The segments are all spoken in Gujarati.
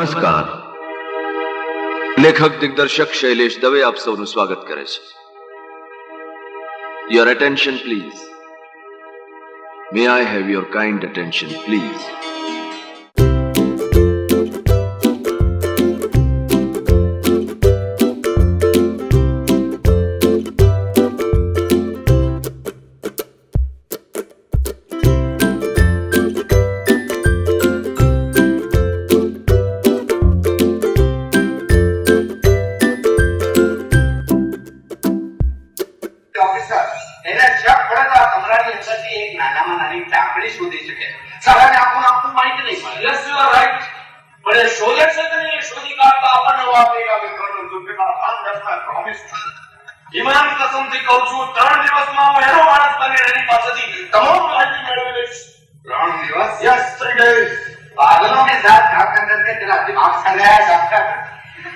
નમસ્કાર. લેખક દિગ્દર્શક શૈલેષ દવે આપ સૌનું સ્વાગત કરે છે. Your attention please. May I have your kind attention please.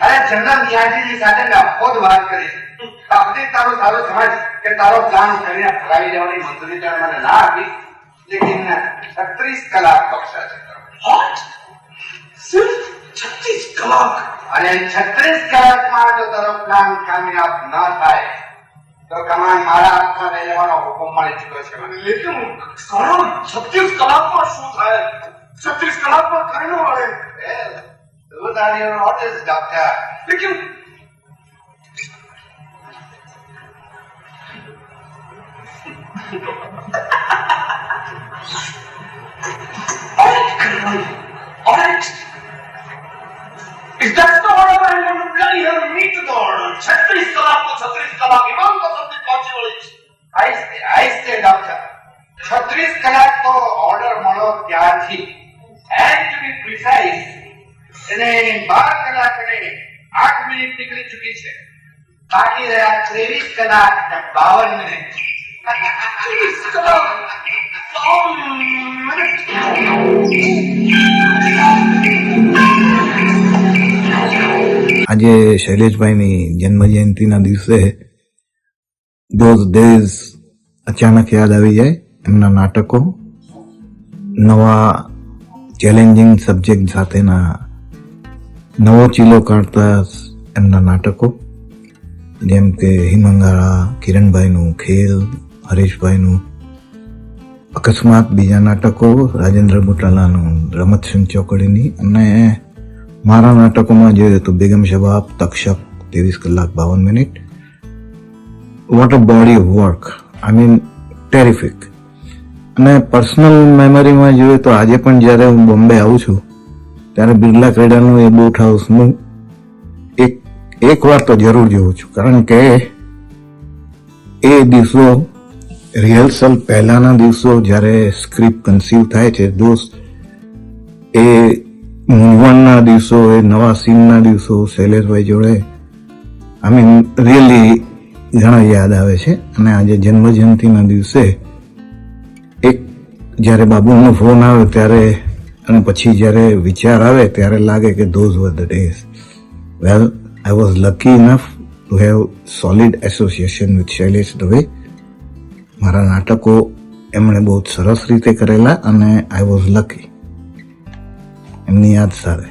अरे जनरल नियाजी जी સાથે ખુદ વાત કરી આપણે તારો સારો સમજ કે તારો પ્લાન કરીને ફરાવી દેવાની મંજૂરી તો મને ના આપી लेकिन 36 કલાક બક્ષા છે. व्हाट सिर्फ 36 કલાક? अरे 36 કલાકમાં જો તારો પ્લાન કામયાબ ના થાય તો કમાન મારા હાથમાં લઈ લેવાનો હુકમ મળી ચૂક્યો છે મને. લેકિન કોણ 36 કલાકમાં શું થાય? 36 કલાકમાં કરનો મળે. Those are your orders, doctor. लेकिन alright. If that's the order, I want to bloody hell meet the order. 36 कलाक को 36 कलाक इमाम को something possible is. I stay, doctor. 36 કલાક તો order મળો ત્યારથી. And to be precise, એને 12 કલાક અને 8 મિનિટ નીકળી ચૂકી છે. બાકી રહ્યા 23 કલાક અને 52 મિનિટ. 23 કલાક 52 મિનિટ. આજે શૈલેષભાઈની જન્મજયંતિના દિવસે those days અચાનક યાદ આવી જાય. એમના નાટકો, નવા ચેલેન્જિંગ સબ્જેક્ટ સાથેના નવો ચીલો કાઢતા એમના નાટકો, જેમ કે હિમંગાળા, કિરણભાઈનું ખેલ, હરેશભાઈનું અકસ્માત, બીજા નાટકો, રાજેન્દ્ર બુટાલાનું રમત ચોકડીની, અને મારા નાટકોમાં જોઈએ તો બેગમ શબાબ, તક્ષક, 23 કલાક 52 minute. What a body of work, I mean terrific. અને પર્સનલ મેમરીમાં જોઈએ તો આજે પણ જ્યારે હું બોમ્બે આવું છું ત્યારે બિરલા ક્રેડાનું એ બોટ હાઉસનું એક વાર તો જરૂર જોઉં છું, કારણ કે એ દિવસો રિહર્સલ પહેલાના દિવસો જ્યારે સ્ક્રિપ્ટ કન્સીવ થાય છે, દોસ્ત એ મૂંઝવણના દિવસો, એ નવા સીનના દિવસો શૈલેષભાઈ જોડે આઈ મીન રિયલી ઘણા યાદ આવે છે. અને આજે જન્મજયંતિના દિવસે એક જ્યારે બાબુનો ફોન આવે ત્યારે અને પછી જ્યારે વિચાર આવે ત્યારે લાગે કે those were the days. Well, I was lucky enough to have solid association with Shailesh Dave. મારા નાટકો એમણે બહુ સરસ રીતે કરેલા અને I was lucky. એમની યાદ સાથે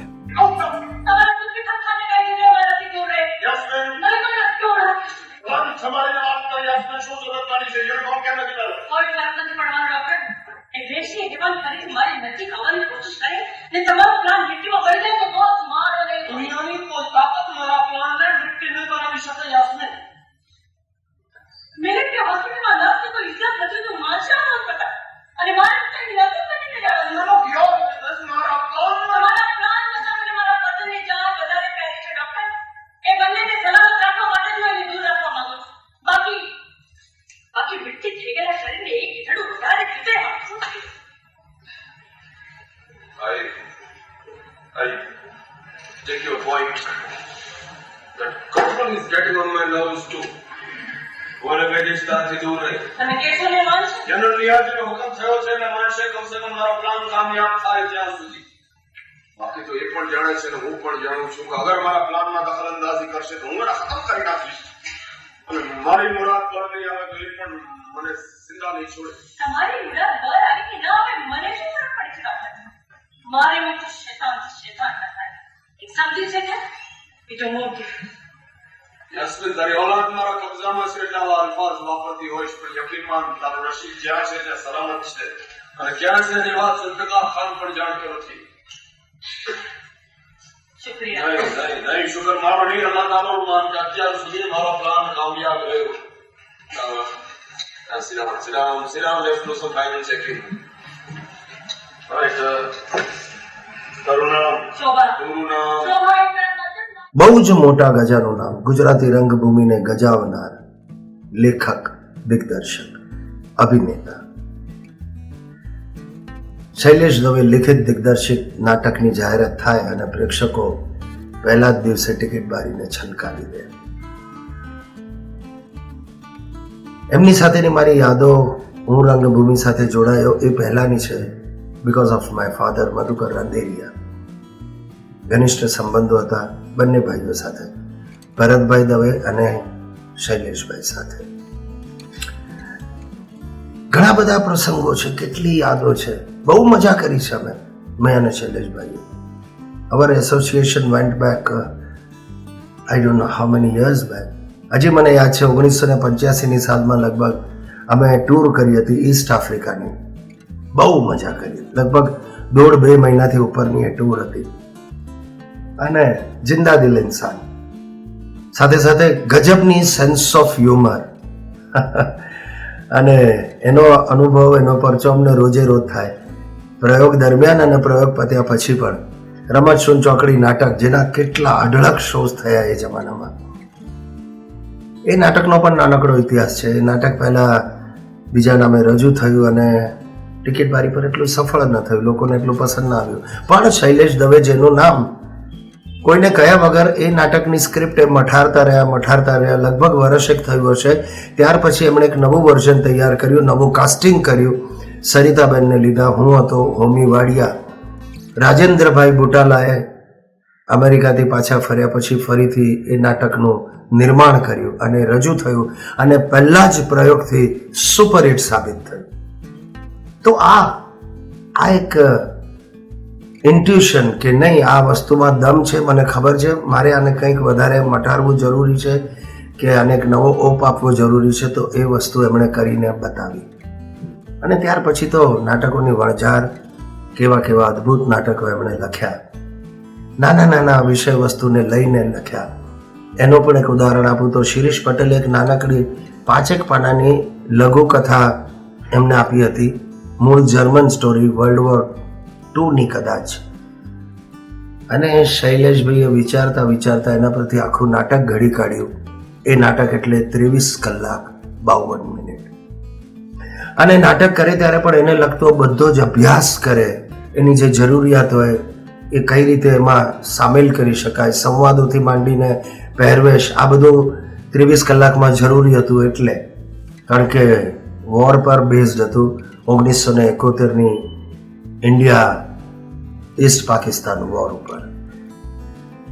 I take your point. That couple is getting on my nerves too. બોલે બેડિસ્ટારથી દૂર રહે. તમે કેસો ને માનશો? જનરલ રિયાજીનો હુકમ થયો છે ને માનશે કમ સે કમ મારો પ્લાન કામયાબ થાય ત્યાં સુધી. બાકી તો એ પણ જાણે છે ને હું પણ જાણું છું કે અગર મારા પ્લાનમાં દખલઅંદાજી કરશે તો હું એને ખતમ કરી નાખીશ. અને મારી મુરાદ પર નહીં આવે તો એ પણ મને જિંદા નહીં છોડે. તમારી મુરાદ પર આવે કે ના આવે મને શું ફરક પડે છે? મારે હું તો શૈતાન નથી. તારી औलाद મારા કબજામાં છે એટલે આવા અલ્ફાઝ વાપરતી હોઈશ, પણ યકીન માન તારો રશીદ જ્યાં છે ત્યાં સલામત છે, અને ક્યાં છે એની વાત ઝુલ્ફિકાર ખાન પણ જાણતો નથી. શુક્રિયા. નહીં, શુક્ર મારો નહીં, અલ્લાહ તારો માન કે અત્યાર સુધી મારો પ્લાન કામયાબ રહ્યો. Siram, let's do some final checking. Right, તારું નામ? શોભા. પૂરું નામ? શોભા એટલે મતલબ બહુ જ મોટા ગજાનું નામ, ગુજરાતી રંગભૂમિને ગજાવનાર લેખક, દિગ્દર્શક, અભિનેતા શૈલેષ દવે લિખિત દિગ્દર્શિત નાટકની જાહેરાત થાય અને પ્રેક્ષકો પહેલા જ દિવસે ટિકિટ બારીને છલકાવી દે. એમની સાથેની મારી યાદો, હું રંગભૂમિ સાથે જોડાયો એ પહેલાની છે, because of my father Madhukar Randeria. ઘનિષ્ઠ સંબંધો હતા બંને ભાઈઓ સાથે, ભરતભાઈ દવે અને શૈલેષભાઈ સાથે. ઘણા બધા પ્રસંગો છે, કેટલી યાદો છે, બહુ મજા કરી છે અમે, મેં અને શૈલેષભાઈએ. Our association went back, I don't know how many years back. હજી મને યાદ છે 1985ની સાલમાં લગભગ અમે ટૂર કરી હતી ઈસ્ટ આફ્રિકાની. બહુ મજા કરી, લગભગ 1.5-2 મહિનાથી ઉપરની એ ટૂર હતી. અને જિંદા દિલ ઇન્સાન, સાથે સાથે ગજબની સેન્સ ઓફ હ્યુમર અને એનો અનુભવ, એનો પરચો અમને રોજે રોજ થાય. પ્રયોગ દરમિયાન અને પ્રયોગ પત્યા પછી પણ રમત શૂન ચોકડી નાટક, જેના કેટલા અઢળક શોઝ થયા એ જમાનામાં. એ નાટકનો પણ નાનકડો ઇતિહાસ છે. એ નાટક પહેલા બીજા નામે રજૂ થયું અને ટિકિટ બારી પર એટલું સફળ ન થયું, લોકોને એટલું પસંદ ના આવ્યું. પણ શૈલેષ દવે જેનું નામ કોઈને કયા વગર એ નાટકની સ્ક્રિપ્ટ એ મઠારતા રહ્યા, લગભગ વર્ષેક થયું હશે. ત્યાર પછી એમણે એક નવું વર્ઝન તૈયાર કર્યું, નવું કાસ્ટિંગ કર્યું. સરિતાબેનને લીધા, હું હતો, હોમી વાડિયા, રાજેન્દ્રભાઈ બુટાલાએ અમેરિકાથી પાછા ફર્યા પછી ફરીથી એ નાટકનું નિર્માણ કર્યું અને રજૂ થયું અને પહેલા જ પ્રયોગથી સુપરહિટ સાબિત થયું. તો આ એક ઇન્ટ્યુશન કે નહીં, આ વસ્તુમાં દમ છે, મને ખબર છે, મારે આને કંઈક વધારે મટાડવું જરૂરી છે કે આને એક નવો ઓપ આપવો જરૂરી છે. તો એ વસ્તુ એમણે કરીને બતાવી. અને ત્યાર પછી તો નાટકોની વણઝાર, કેવા કેવા અદ્ભુત નાટકો એમણે લખ્યા, નાના વિષય વસ્તુને લઈને લખ્યા. એનું પણ એક ઉદાહરણ આપું તો શિરીષ પટેલે એક નાનકડી 5 પાનાની લઘુકથા એમને આપી હતી, મૂળ જર્મન સ્ટોરી, વર્લ્ડ વોર 2ની કદાચ. અને શૈલેષભાઈએ વિચારતા એના પરથી આખું નાટક ઘડી કાઢ્યું. એ નાટક એટલે 23 કલાક 52 મિનિટ. અને નાટક કરે ત્યારે પણ એને લગતો બધો જ અભ્યાસ કરે, એની જે જરૂરિયાત હોય એ કઈ રીતે એમાં સામેલ કરી શકાય, સંવાદોથી માંડીને પહેરવેશ, આ બધું 23 કલાકમાં જરૂરી હતું. એટલે કારણ કે વોર પર બેઝડ હતું, 1971ની ઇન્ડિયા ઈસ્ટ પાકિસ્તાન વોર ઉપર.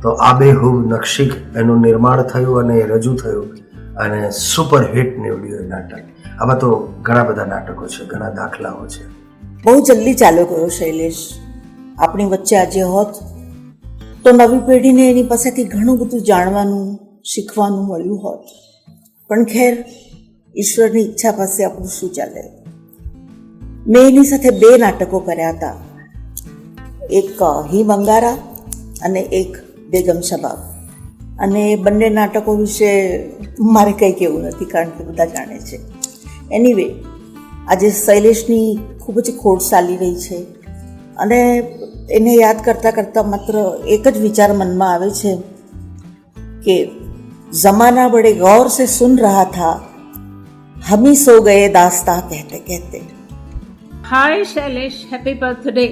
તો આબેહૂબ નકશી એનું નિર્માણ થયું અને એ રજૂ થયું અને સુપર હિટ નીવડ્યું એ નાટક. આમાં તો ઘણા બધા નાટકો છે, ઘણા દાખલાઓ છે. બહુ જલ્દી ચાલુ કર્યો શૈલેષ. આપણી વચ્ચે આજે હોત તો નવી પેઢીને એની પાસેથી ઘણું બધું જાણવાનું, શીખવાનું મળ્યું હોત. પણ ખેર, ઈશ્વરની ઈચ્છા પાસે આપણું શું ચાલે. મેં એની સાથે 2 નાટકો કર્યા હતા, એક હિમ અંગારા અને એક બેગમ શબાબ. અને બંને નાટકો વિશે મારે કંઈ કહેવું નથી, કારણ કે બધા જાણે છે. એનીવે, આજે શૈલેષની ખૂબ જ ખોટ ચાલી રહી છે અને એને યાદ કરતાં માત્ર એક જ વિચાર મનમાં આવે છે કે જમાના બડે ગૌર સે સુન રહા થા, હમી સો ગયે દાસ્તા કહેતે કહેતે. Hi Shailesh, happy birthday.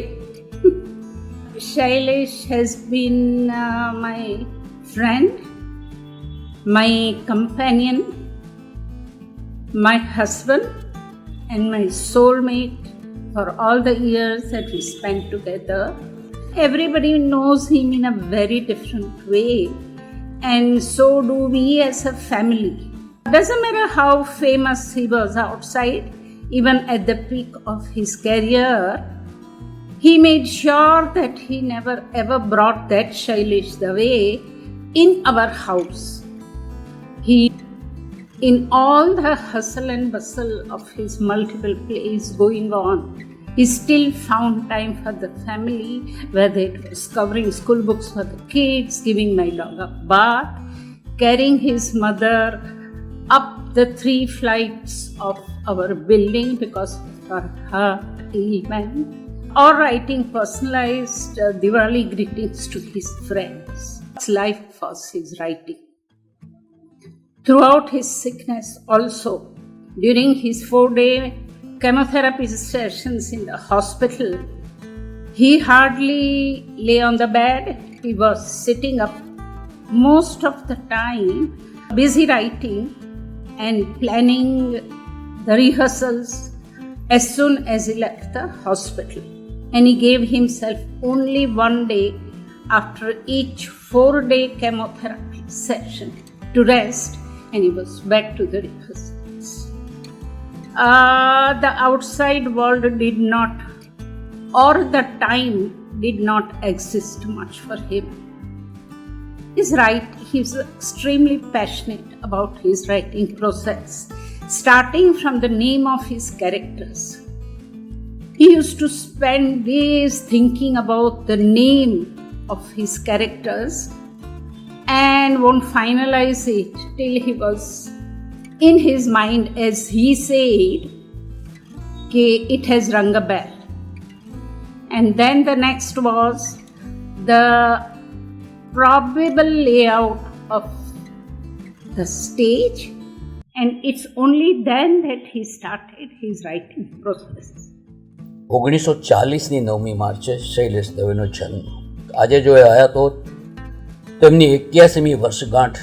Shailesh has been my friend, my companion, my husband and my soulmate for all the years that we spent together. Everybody knows him in a very different way, and so do we as a family. Doesn't matter how famous he was outside, even at the peak of his career, he made sure that he never ever brought that Shailesh Dave in our house. He, in all the hustle and bustle of his multiple plays going on, he still found time for the family, whether it was covering school books for the kids, giving my dog a bath, carrying his mother up the 3 flights of our building because of her ailment, or writing personalized Diwali greetings to his friends. His life was his writing. Throughout his sickness also, during his 4-day chemotherapy sessions in the hospital, he hardly lay on the bed. He was sitting up most of the time, busy writing and planning the rehearsals as soon as he left the hospital. And he gave himself only 1 day after each 4-day chemotherapy session to rest, and he was back to the rehearsals. The outside world did not, or the time did not exist much for him. He's extremely passionate about his writing process, starting from the name of his characters. He used to spend days thinking about the name of his characters and won't finalize it till he was in his mind, as he said, it has rung a bell. And then the next was the probable layout of the stage, and it's only then that he started his writing process. 1940ની 9મી માર્ચે શૈલેષ દવેનો જન્મ. આજે જો એ આવ્યા તો એમની 81મી વર્ષગાંઠ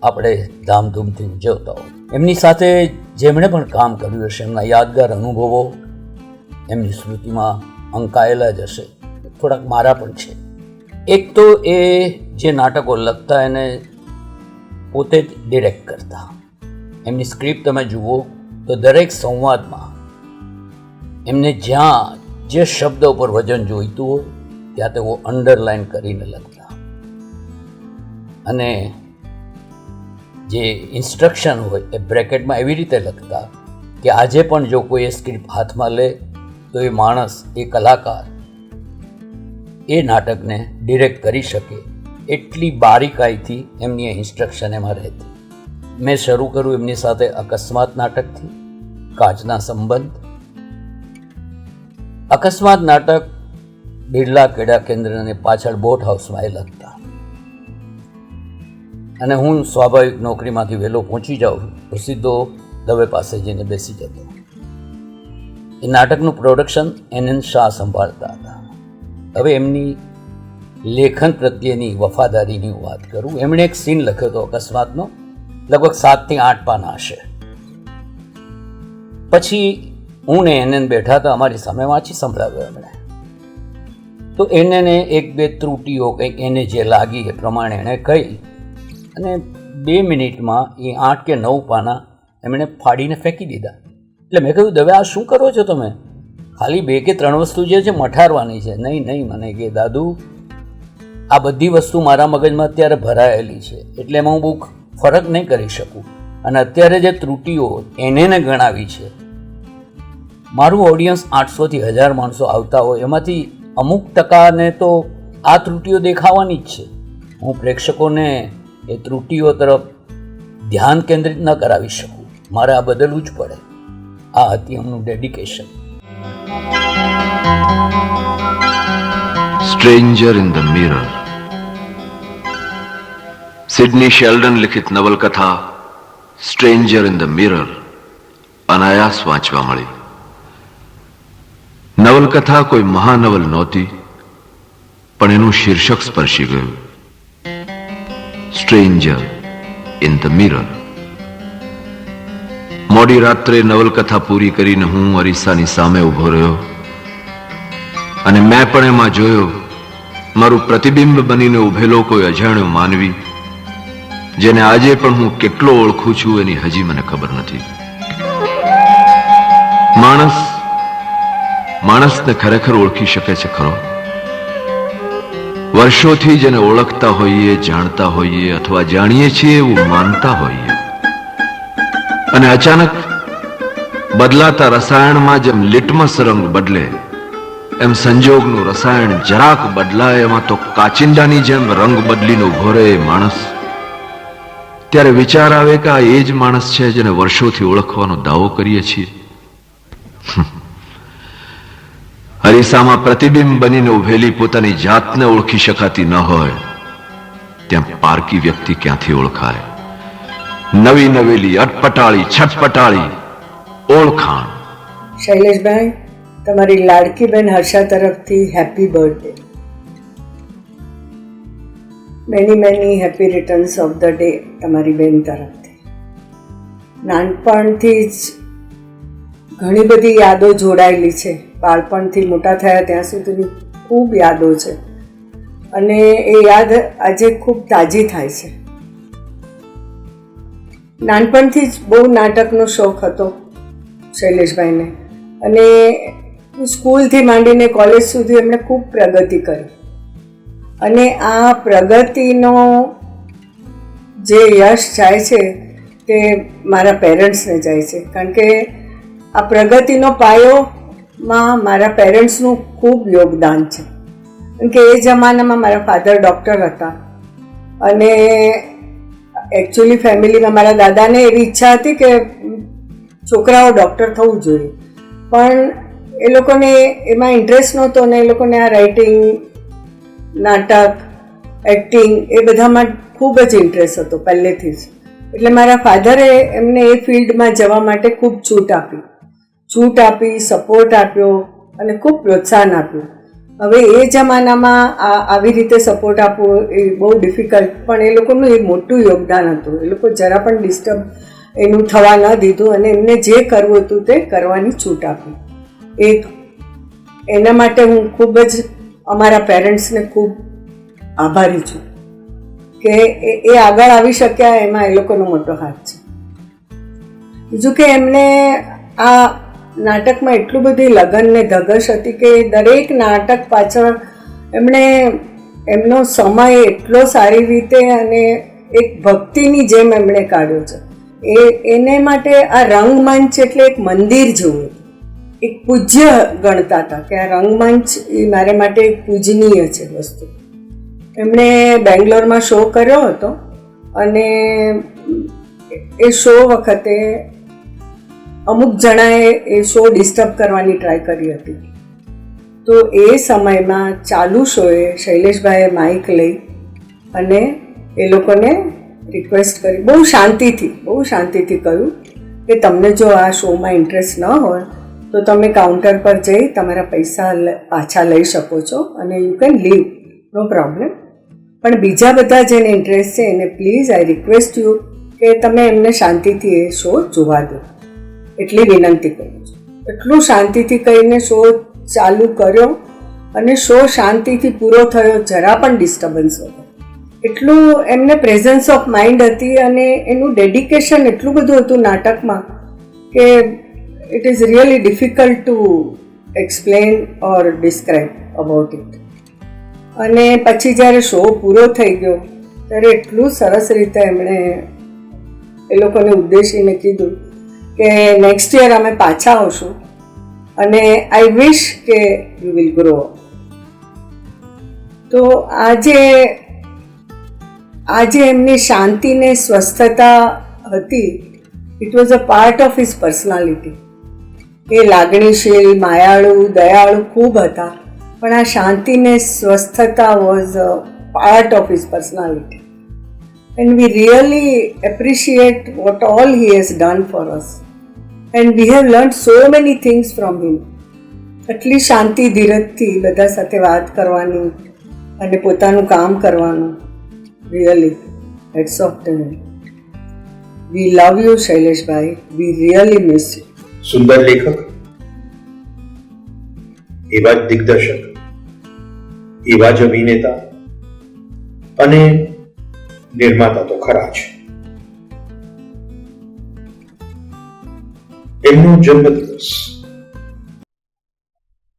આપણે ધામધૂમથી ઉજવતા હોય. એમની સાથે જેમણે પણ કામ કર્યું હશે એમના યાદગાર અનુભવો એમની સ્મૃતિમાં અંકાયેલા જ હશે. થોડાક મારા પણ છે. એક તો એ જે નાટકો લખતા એને પોતે જ ડિરેક્ટ કરતા. એમની સ્ક્રિપ્ટ તમે જુઓ તો દરેક સંવાદમાં એમને જ્યાં જે શબ્દ ઉપર વજન જોઈતું હોય ત્યાં તેઓ અંડરલાઇન કરીને લખતા, અને જે ઇન્સ્ટ્રક્શન હોય એ બ્રેકેટમાં એવી રીતે લખતા કે આજે પણ જો કોઈ એ સ્ક્રિપ્ટ હાથમાં લે તો એ માણસ, એ કલાકાર એ નાટકને ડિરેક્ટ કરી શકે એટલી બારીકાઈથી એમની ઇન્સ્ટ્રક્શન એમાં રહેતી. મેં શરૂ કર્યું એમની સાથે અકસ્માત નાટકથી, કાચના સંબંધ. અકસ્માત નાટક બિરલા ક્રીડા કેન્દ્રને પાછળ બોટ હાઉસમાં એ લખતા, અને હું સ્વાભાવિક નોકરીમાંથી વહેલો પહોંચી જાઉં તો સીધો દવે પાસે જઈને બેસી જતો. એ નાટકનું પ્રોડક્શન NN શાહ સંભાળતા હતા. હવે એમની લેખન પ્રત્યેની વફાદારીની વાત કરું. એમણે એક સીન લખ્યો હતો અકસ્માતનો, લગભગ 7 થી 8 પાના હશે. પછી હું ને NN બેઠા હતા, અમારી સામે વાંચી સંભળાવ્યો એમણે. તો એને 1-2 ત્રુટીઓ કંઈક એને જે લાગી એ પ્રમાણે એણે કહી, અને 2 મિનિટમાં એ 8 કે 9 પાના એમણે ફાડીને ફેંકી દીધા. એટલે મેં કહ્યું, દવે આ શું કરો છો તમે? ખાલી 2 કે 3 વસ્તુ જે છે મઠારવાની છે. નહીં, મને કે દાદુ આ બધી વસ્તુ મારા મગજમાં અત્યારે ભરાયેલી છે, એટલે એમાં હું બહુ ફરક નહીં કરી શકું. અને અત્યારે જે ત્રુટીઓ એને ગણાવી છે, મારું ઓડિયન્સ 800 થી 1000 માણસો આવતા હોય, એમાંથી અમુક ટકાને તો આ ત્રુટીઓ દેખાવાની જ છે. હું પ્રેક્ષકોને એ ત્રુટીઓ તરફ ધ્યાન કેન્દ્રિત ન કરાવી શકું. મારે આ બદલવું જ પડે. આ હતી એમનું dedication. Stranger in the mirror, Sidney Sheldon लिखित नवलकथा स्ट्रेंजर इन द मिरर अनायास वांचवा मળી. નવલકથા કોઈ મહાનવલ નહોતી, પણ એનું શીર્ષક સ્પર્શી ગયું. Stranger in the mirror. મોડી રાત્રે નવલકથા પૂરી કરીને હું અરીસાની સામે ઊભો રહ્યો, અને મેં પણ એમાં જોયો મારું પ્રતિબિંબ બનીને ઊભેલો કોઈ અજાણ્યો માનવી, જેને આજે પણ હું કેટલો ઓળખું છું એની હજી મને ખબર નથી. માણસને ખરેખર ઓળખી શકે છે ખરો? વર્ષોથી જેને ઓળખતા હોઈએ, જાણતા હોઈએ અથવા જાણીએ છીએ એવું માનતા હોઈએ, અને અચાનક બદલાતા રસાયણમાં જેમ લિટમસ રંગ બદલે એમ સંજોગનું રસાયણ જરાક બદલાય એમાં તો કાચિંડાની જેમ રંગ બદલીને ઉભો રહે એ માણસ. ત્યારે વિચાર આવે કે આ એ જ માણસ છે જેને વર્ષોથી ઓળખવાનો દાવો કરીએ છીએ. અરીસામાં પ્રતિબિંબ બનીને ઉભેલી પોતાની જાતને ઓળખી શકાતી ન હોય ત્યાં પારકી વ્યક્તિ ક્યાંથી ઓળખાય? નવી નવેલી, અટપટાળી, છટપટાળી ઓળખાણ. શૈલેષભાઈ, તમારી લાડકી બેન હર્ષા તરફથી happy birthday. Many happy returns of the day તમારી બેન તરફથી. નાનપણથી જ ઘણી બધી યાદો જોડાયેલી છે. બાળપણથી મોટા થયા ત્યાં સુધીની ખૂબ યાદો છે અને એ યાદ આજે ખૂબ તાજી થાય છે. નાનપણથી જ બહુ નાટકનો શોખ હતો શૈલેષભાઈને અને સ્કૂલથી માંડીને કોલેજ સુધી એમણે ખૂબ પ્રગતિ કરી અને આ પ્રગતિનો જે યશ જાય છે તે મારા પેરેન્ટ્સને જાય છે, કારણ કે આ પ્રગતિનો પાયોમાં મારા પેરેન્ટ્સનું ખૂબ યોગદાન છે. કારણ કે એ જમાનામાં મારા ફાધર ડૉક્ટર હતા અને એકચ્યુઅલી ફેમિલીમાં મારા દાદાને એવી ઈચ્છા હતી કે છોકરાઓ ડૉક્ટર થવું જોઈએ, પણ એ લોકોને એમાં ઇન્ટરેસ્ટ નહોતો અને એ લોકોને આ રાઇટિંગ, નાટક, એક્ટિંગ એ બધામાં ખૂબ જ ઇન્ટરેસ્ટ હતો પહેલેથી જ. એટલે મારા ફાધરે એમને એ ફિલ્ડમાં જવા માટે ખૂબ છૂટ આપી, સપોર્ટ આપ્યો અને ખૂબ પ્રોત્સાહન આપ્યું. હવે એ જમાનામાં આવી રીતે સપોર્ટ આપવો એ બહુ ડિફિકલ્ટ, પણ એ લોકોનું એ મોટું યોગદાન હતું. એ લોકો જરા પણ ડિસ્ટર્બ એનું થવા ન દીધું અને એમને જે કરવું હતું તે કરવાની છૂટ આપી. એના માટે હું ખૂબ જ અમારા પેરેન્ટ્સને ખૂબ આભારી છું કે એ આગળ આવી શક્યા, એમાં એ લોકોનો મોટો હાથ છે. બીજું કે એમને આ નાટકમાં એટલું બધી લગન ને ધગશ હતી કે દરેક નાટક પાછળ એમણે એમનો સમય એટલો સારી રીતે અને એક ભક્તિની જેમ એમણે કાઢ્યો છે. એને માટે આ રંગમંચ એટલે એક મંદિર જેવું હતું, એક પૂજ્ય ગણતા હતા કે આ રંગમંચ એ મારે માટે એક પૂજનીય છે વસ્તુ. એમણે બેંગ્લોરમાં શો કર્યો હતો અને એ શો વખતે અમુક જણાએ એ શો ડિસ્ટર્બ કરવાની ટ્રાય કરી હતી. તો એ સમયમાં ચાલુ શોએ શૈલેષભાઈએ માઇક લઈ અને એ લોકોને રિક્વેસ્ટ કરી, બહુ શાંતિથી કહ્યું કે તમને જો આ શોમાં ઇન્ટરેસ્ટ ન હોય તો તમે કાઉન્ટર પર જઈ તમારા પૈસા પાછા લઈ શકો છો અને you can leave, no problem. પણ બીજા બધા જેને ઇન્ટરેસ્ટ છે એને પ્લીઝ આઈ રિક્વેસ્ટ યુ કે તમે એમને શાંતિથી એ શો જોવા દો, એટલી વિનંતી કરું છું. એટલું શાંતિથી કહીને શો ચાલુ કર્યો અને શો શાંતિથી પૂરો થયો, જરા પણ ડિસ્ટર્બન્સ વગર. એટલું એમને પ્રેઝન્સ ઓફ માઇન્ડ હતી અને એનું ડેડિકેશન એટલું બધું હતું નાટકમાં કે it is really difficult to explain or describe about it. અને પછી જ્યારે શો પૂરો થઈ ગયો ત્યારે એટલું સરસ રીતે એમણે એ લોકોને ઉદ્દેશીને કીધું કે નેક્સ્ટ યર અમે પાછા આવશું અને આઈ વિશ કે યુ વિલ ગ્રો. તો આજે એમની શાંતિ ને સ્વસ્થતા હતી, it was a part of his personality. એ લાગણીશીલ, માયાળુ, દયાળુ ખૂબ હતા, પણ આ શાંતિ ને સ્વસ્થતા was a part of his personality. And we really appreciate what all he has done for us and we have learn so many things from him. એટલી શાંતિ ધીરજથી બધા સાથે વાત કરવાની અને પોતાનું કામ કરવાનું, really hats off to him. We love you Shaileshbhai, we really miss you. સુંદર લેખક, એવા જ દિગ્દર્શક, એવા જ અભિનેતા અને નિર્માતા તો ખરા જ. એમનો જન્મદિવસ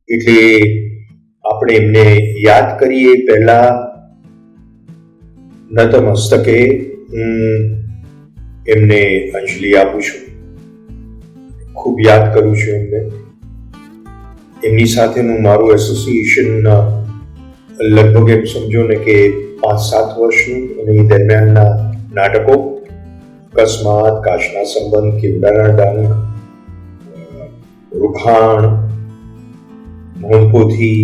એટલે આપણે એમને યાદ કરીએ પહેલા નતમસ્તકે હું એમને અંજલિ આપું છું. ખૂબ યાદ કરું છું એમને. એમની સાથેનું મારું એસોસિએશન લગભગ એમ સમજો ને કે 5-7 વર્ષનું, અને એ દરમિયાનના નાટકો અકસ્માત, કાશના સંબંધ, કેવડાના ડાંગ, રૂખાણ, મોહનપોથી,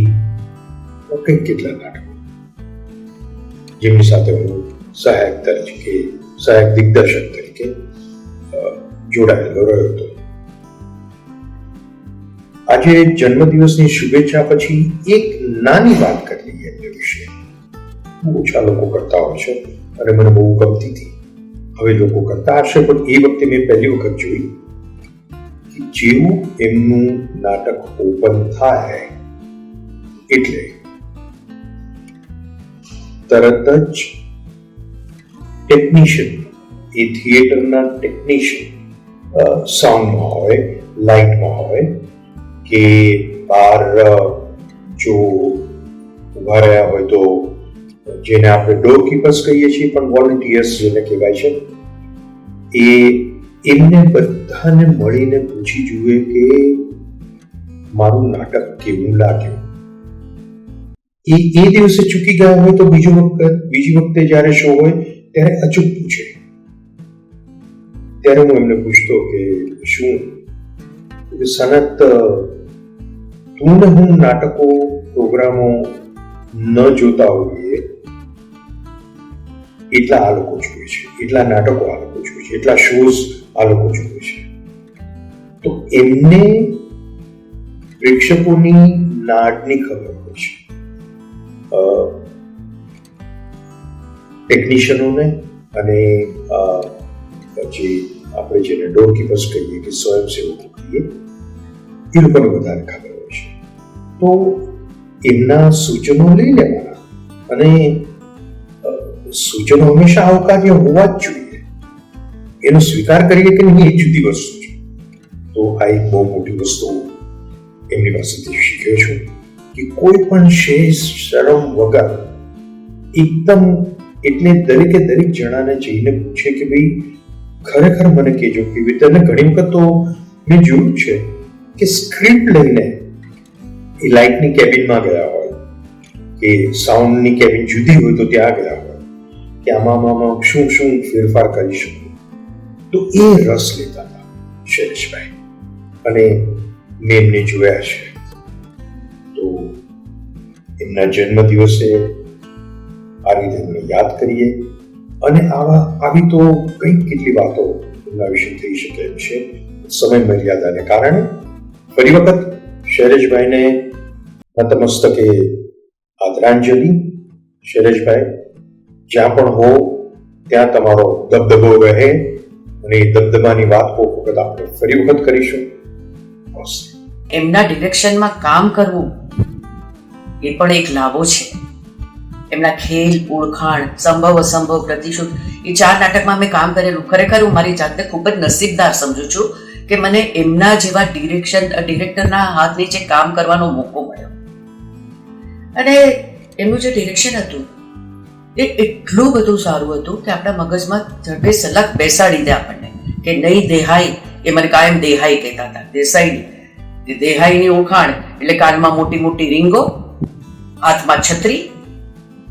કંઈક કેટલા નાટકો જેમની સાથે હું સહાયક દિગ્દર્શક તરીકે જોડાયેલો રહ્યો હતો. આજે જન્મદિવસની શુભેચ્છા પછી એક નાની વાત કરી લઈએ એમને વિશે. બહુ ઓછા લોકો કરતા હોય છે અને મને બહુ ગમતી હતી. હવે લોકો કરતા હશે, પણ એ વખતે મેં પહેલી વખત જોઈ કે જેવું એમનું નાટક ઓપન થાય એટલે તરત જ ટેકનિશિયન, એ થિયેટરના ટેકનિશિયન સાઉન્ડમાં હોય, લાઇટમાં હોય કે બહાર જો ઉભા રહ્યા હોય તો જેને આપણે ડોર કીપર્સ કહીએ છીએ, પણ વોલન્ટિયર્સ જેને કહેવાય છે, એમને બધાને મળીને પૂછી જુએ કે મારું નાટક કેવું લાગ્યું. એ દિવસે ચૂકી ગયા હોય તો બીજી વખતે જ્યારે શો હોય ત્યારે અચૂક પૂછે. ત્યારે હું એમને પૂછતો કે શું સનત, તું ને હું નાટકો, પ્રોગ્રામો ન જોતા હોઈએ એટલા આ લોકો જોવે છે, એટલા નાટકો આ લોકો જોવે છે, એટલા શોઝ આ લોકો જોવે છે. તો એમને પ્રેક્ષકોની નાડની ખબર હોય છે. ટેકનિશિયનોને અને જે આપણે જેને ડોર કીપર્સ કહીએ કે સ્વયંસેવકો કહીએ, એ લોકોને વધારે ખબર હોય છે. તો એમના સૂચનો લઈ લેવાના, અને સૂચનો હંમેશા આવકાર્ય હોવા જ જોઈએ. એનો સ્વીકાર કરીએ કે નહીં એ જુદી વસ્તુ છે. તો આ એક બહુ મોટી વસ્તુ એમની પાસેથી શીખ્યો છું કે કોઈ પણ શરમ વગર એકદમ, એટલે દરેકે દરેક જણાને જઈને પૂછે કે ભાઈ ખરેખર મને કહેજો કેવી રીતે. અને ઘણી વખત તો મેં જોયું છે કે સ્ક્રિપ્ટ લઈને એ લાઇટની કેબિનમાં ગયા હોય કે સાઉન્ડની કેબિન જુદી હોય તો ત્યાં ગયા હોય કે આમાં શું ફેરફાર કરી શકું. તો એ રસ લેતા હતા શૈલેષભાઈ, અને મેં એમને જોયા છે. તો એમના જન્મદિવસે આ રીતે એમને યાદ કરીએ. અને આવી તો કેટલી વાતો એમના વિશે થઈ શકે એમ છે. સમય મર્યાદાને કારણે ફરી વખત શૈલેષભાઈને નતમસ્તકે આદરાંજલિ. શૈલેષભાઈ, જ્યાં પણ હો ત્યાં તમારો દબદબો રહે, અને એ દબદબાની વાત કોઈક વખત આપણે ફરી વખત કરીશું. એમના ડિરેક્શનમાં કામ કરવું એ પણ એક લાભો છે. એમના ખેલ, ઓળખાણ, સંભવ અસંભવ, પ્રતિશોધ, એ 4 નાટકમાં મેં કામ કરેલું. ખરેખર હું મારી જાતને ખૂબ જ નસીબદાર સમજુ છું કે મને એમના જેવા ડિરેક્ટરના હાથ નીચે કામ કરવાનો મોકો મળ્યો. અને એમનું જે ડિરેક્શન હતું એ એટલું બધું સારું હતું કે આપણા મગજમાં ઝડપે સલાહ બેસાડી દે આપણને કે નહીં દેહાઈ. એ મને કાયમ દેહાઈ કહેતા હતા, દેસાઈ નહીં. દેહાઈની ઓળખાણ એટલે કાનમાં મોટી મોટી રીંગો, હાથમાં છત્રી,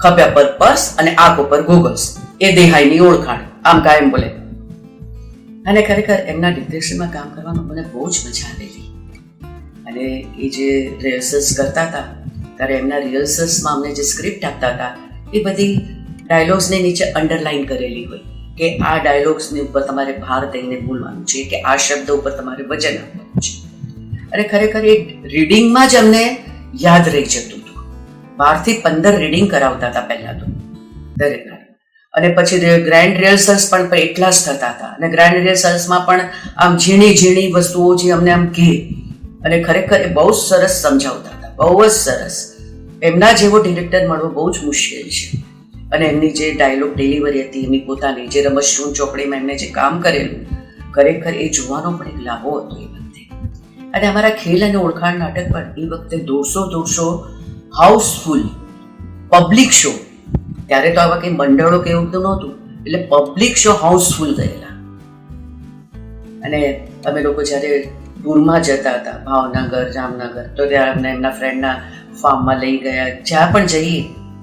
ખભા પર પર્સ અને આંખો પર ગોગલ્સ. એ દેહાઈની ઓળખાણ. આમ કાયમ બોલે. અને ખરેખર એમના ડિરેક્શનમાં કામ કરવાનું મને બહુ જ મજા આવેલી. અને એ જે રિહર્સલ્સ કરતા હતા ત્યારે એમના રિહર્સલ્સમાં અમને જે સ્ક્રિપ્ટ આપતા હતા એ બધી ડાયલોગ્સની નીચે અંડરલાઈન કરેલી હોય કે આ ડાયલોગ્સની ઉપર તમારે ભાર દઈને બોલવાનું છે, કે આ શબ્દ ઉપર તમારે વજન આપવાનું છે. અને ખરેખર એ રીડિંગમાં જ અમને યાદ રહી જતું હતું. 12 થી 15 રીડિંગ કરાવતા હતા પહેલા તો દરેક. અને પછી ગ્રેન્ડ રિહર્સલ્સ પણ એટલા જ થતા હતા. અને ગ્રેન્ડ રિહર્સલ્સમાં પણ આમ ઝીણી ઝીણી વસ્તુઓ જે અમને આમ કહે, અને ખરેખર એ બહુ જ સરસ સમજાવતા હતા, બહુ જ સરસ. એમના જેવો ડિરેક્ટર મળવો બહુ જ મુશ્કેલ છે. અને એમની જે ડાયલોગ ડિલિવરી હતી, એમની પોતાની જે રમતશૂન ચોકડીમાં એમને જે કામ કરેલું, ખરેખર એ જોવાનો પણ એક લાભો હતો એ વખતે. અને અમારા ખેલ અને ઓળખાણ નાટક પણ એ વખતે 150 હાઉસફુલ, પબ્લિક શો. ત્યારે તો આવા કંઈ મંડળો કે એવું તો નહોતું, એટલે પબ્લિક શો હાઉસફુલ થયેલા. અને અમે લોકો જ્યારે ટૂરમાં જતા હતા ભાવનગર, જામનગર, તો ત્યાં અમને એમના ફ્રેન્ડના ફાર્મમાં લઈ ગયા. જ્યાં પણ જઈએ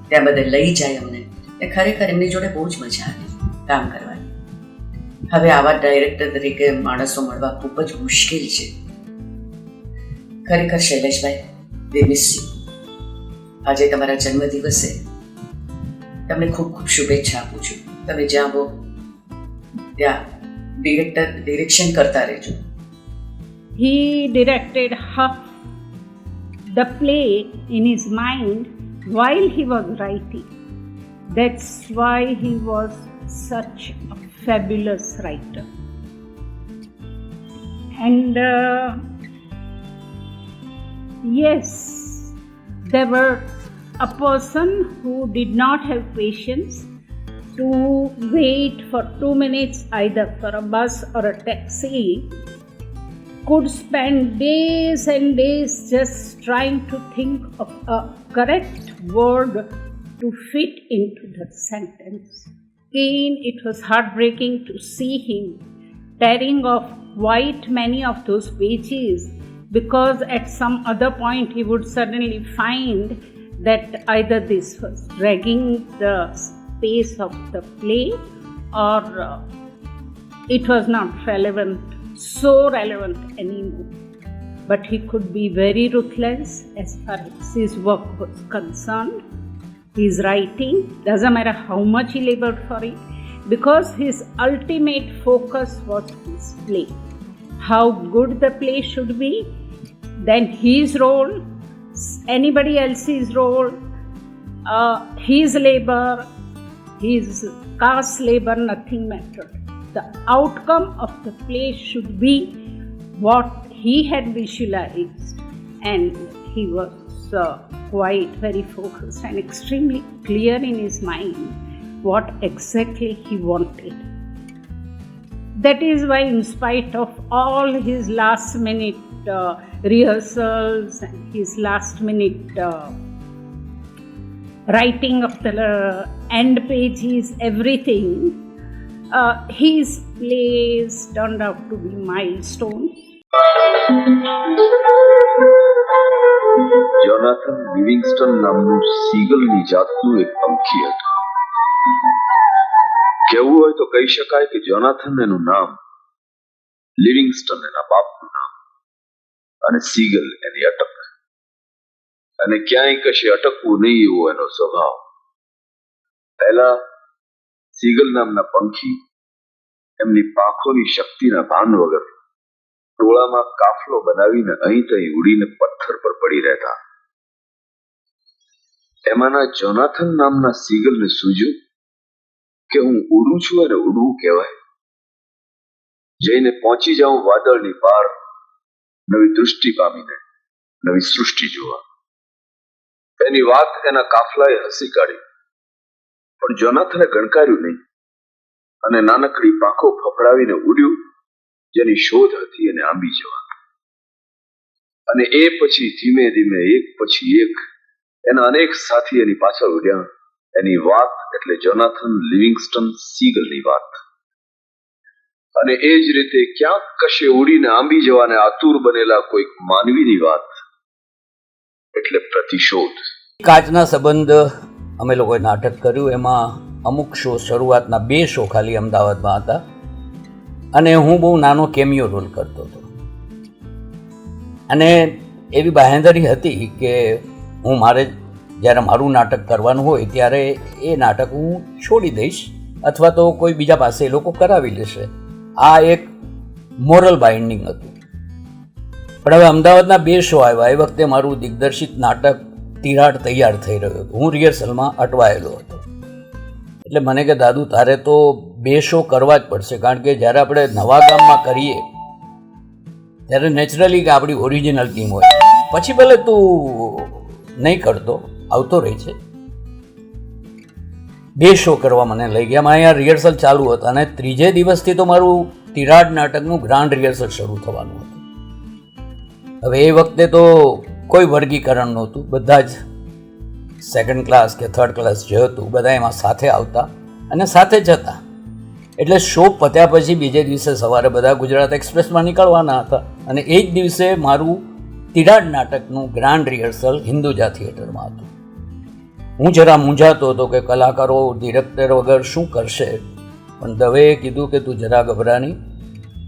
ત્યાં બધે લઈ જાય અમને. એ ખરેખર એમની જોડે બહુ જ મજા આવી કામ કરવાની. હવે આવા ડાયરેક્ટર તરીકે માણસો મળવા ખૂબ જ મુશ્કેલ છે. ખરેખર શૈલેષભાઈ, વી મિસ યુ. આજે તમારા જન્મદિવસે તમને ખૂબ ખૂબ શુભેચ્છા આપું છું. તમે જ્યાં હો ત્યાં ડિરેક્શન કરતા રહેજો. He directed half the play in his mind while he was writing. That's why he was such a fabulous writer. And yes, there were a person who did not have patience to wait for 2 minutes either for a bus or a taxi, could spend days and days just trying to think of a correct word to fit into the sentence. Again, it was heartbreaking to see him tearing off quite many of those pages, because at some other point he would suddenly find that either this was dragging the space of the play or it was not so relevant anymore. But he could be very ruthless as far as his work was concerned. His writing, doesn't matter how much he labored for it, because his ultimate focus was his play. How good the play should be, then his role, anybody else's role, his labor, his caste labor, nothing mattered. The outcome of the play should be what he had visualized, and he was quite very focused and extremely clear in his mind what exactly he wanted. That is why, in spite of all his last minute rehearsals and his last minute writing of the end pages, everything, his plays turned out to be milestones. Jonathan Livingston નામનું સીગલની જાતનું એક પંખી હતું. કહેવું હોય તો કહી શકાય કે જોનાથન એનું નામ, લિવિંગસ્ટન એના બાપનું નામ, અને સીગલ એની અટક. અને ક્યાંય કશે અટકવું નહીં એવો એનો સ્વભાવ. પહેલા સીગલ નામના પંખી એમની પાંખોની શક્તિના ભાન વગર ટોળામાં કાફલો બનાવીને અહીં તહીં ઉડીને પથ્થર પર પડી રહેતા. એમાંના જોનાથન નામના સીગલને સૂઝ્યું કે હું ઉડું છું અને ઉડવું કહેવાય. જઈને પહોંચી જાઉં વાદળની પાર, નવી દૃષ્ટિ પામીને નવી સૃષ્ટિ જોવા. એની વાત એના કાફલાએ હસી કાઢી, પણ જોનાથને ગણકાર્યું નહીં અને નાનકડી પાંખો ફફડાવીને ઉડ્યું જેની શોધ હતી એને આંબી જવા. અને એ પછી ધીમે ધીમે એક પછી એક એના અનેક સાથી એની પાછળ ઉડ્યા. એની વાત એટલે જોનાથન લિવિંગસ્ટન સીગલની વાત. અને એ જ રીતે ક્યાંક કશે ઉડીને આંબી જવાને આતુર બનેલા કોઈક માનવીની વાત એટલે પ્રતિશોધ. કાચના સંબંધ અમે લોકોએ નાટક કર્યું. એમાં અમુક શો, શરૂઆતના 2 શો ખાલી અમદાવાદમાં હતા અને હું બહુ નાનો કેમિયો રોલ કરતો હતો. અને એવી બાંહેધરી હતી કે હું જ્યારે મારું નાટક કરવાનું હોય ત્યારે એ નાટક હું છોડી દઈશ અથવા તો કોઈ બીજા પાસે એ લોકો કરાવી લેશે. આ એક મોરલ બાઇન્ડિંગ હતું. પણ હવે અમદાવાદના 2 શો આવ્યા. એ વખતે મારું દિગ્દર્શિત નાટક તિરાડ તૈયાર થઈ રહ્યું હતું. હું રિહર્સલમાં અટવાયેલો હતો. એટલે મને કે દાદુ તારે તો 2 શો કરવા જ પડશે, કારણ કે જ્યારે આપણે નવા ગામમાં કરીએ ત્યારે નેચરલી કે આપણી ઓરિજિનલ ટીમ હોય, પછી ભલે તું નહીં કરતો, આવતો રહે છે. 2 શો કરવા મને લઈ ગયા. મારે અહીંયા રિહર્સલ ચાલુ હતા અને 3જે દિવસથી તો મારું તિરાડ નાટકનું ગ્રાન્ડ રિહર્સલ શરૂ થવાનું હતું. હવે એ વખતે તો કોઈ વર્ગીકરણ નહોતું, બધા જ સેકન્ડ ક્લાસ કે થર્ડ ક્લાસ જે હતું બધા એમાં સાથે આવતા અને સાથે જતા. એટલે શો પત્યા પછી બીજે દિવસે સવારે બધા ગુજરાત એક્સપ્રેસમાં નીકળવાના હતા અને એ જ દિવસે મારું તિરાડ નાટકનું ગ્રાન્ડ રિહર્સલ હિન્દુજા થિયેટરમાં હતું. હું જરા મૂંઝાતો હતો કે કલાકારો ડિરેક્ટર વગર શું કરશે, પણ દવેએ કીધું કે તું જરા ગભરા નહીં.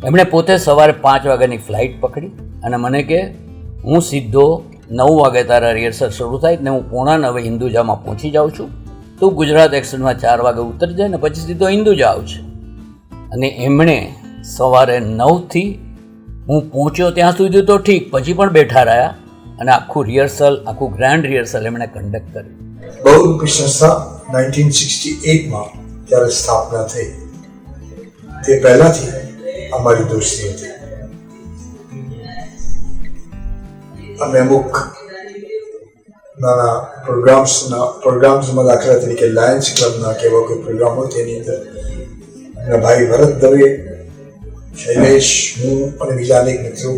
એમણે પોતે સવારે 5 વાગ્યાની ફ્લાઇટ પકડી અને મને કે હું સીધો 9 વાગે તારા રિહર્સલ શરૂ થાય ને હું 8:45 હિન્દુજામાં પહોંચી જાઉં છું, તું ગુજરાત એક્સપ્રેસમાં 4 વાગે ઉતરી જાય ને પછી સીધો હિન્દુજા આવશે. અને એમણે સવારે 9થી હું પહોંચ્યો ત્યાં સુધી તો ઠીક, પછી પણ બેઠા રહ્યા અને આખું રિહર્સલ, આખું ગ્રાન્ડ રિહર્સલ એમણે કન્ડક્ટ કર્યું. બહુરૂપી સંસ્થા 1968માં જ્યારે સ્થાપના થઈ તે પહેલાથી અમારી દોસ્તી હતી. અમે અમુક નાના પ્રોગ્રામ્સમાં દાખલા તરીકે લાયન્સ ક્લબના કેવા કોઈ પ્રોગ્રામ હોય તેની અંદર એમના ભાઈ ભરત દવે, શૈલેષ, હું અને બીજા અનેક મિત્રો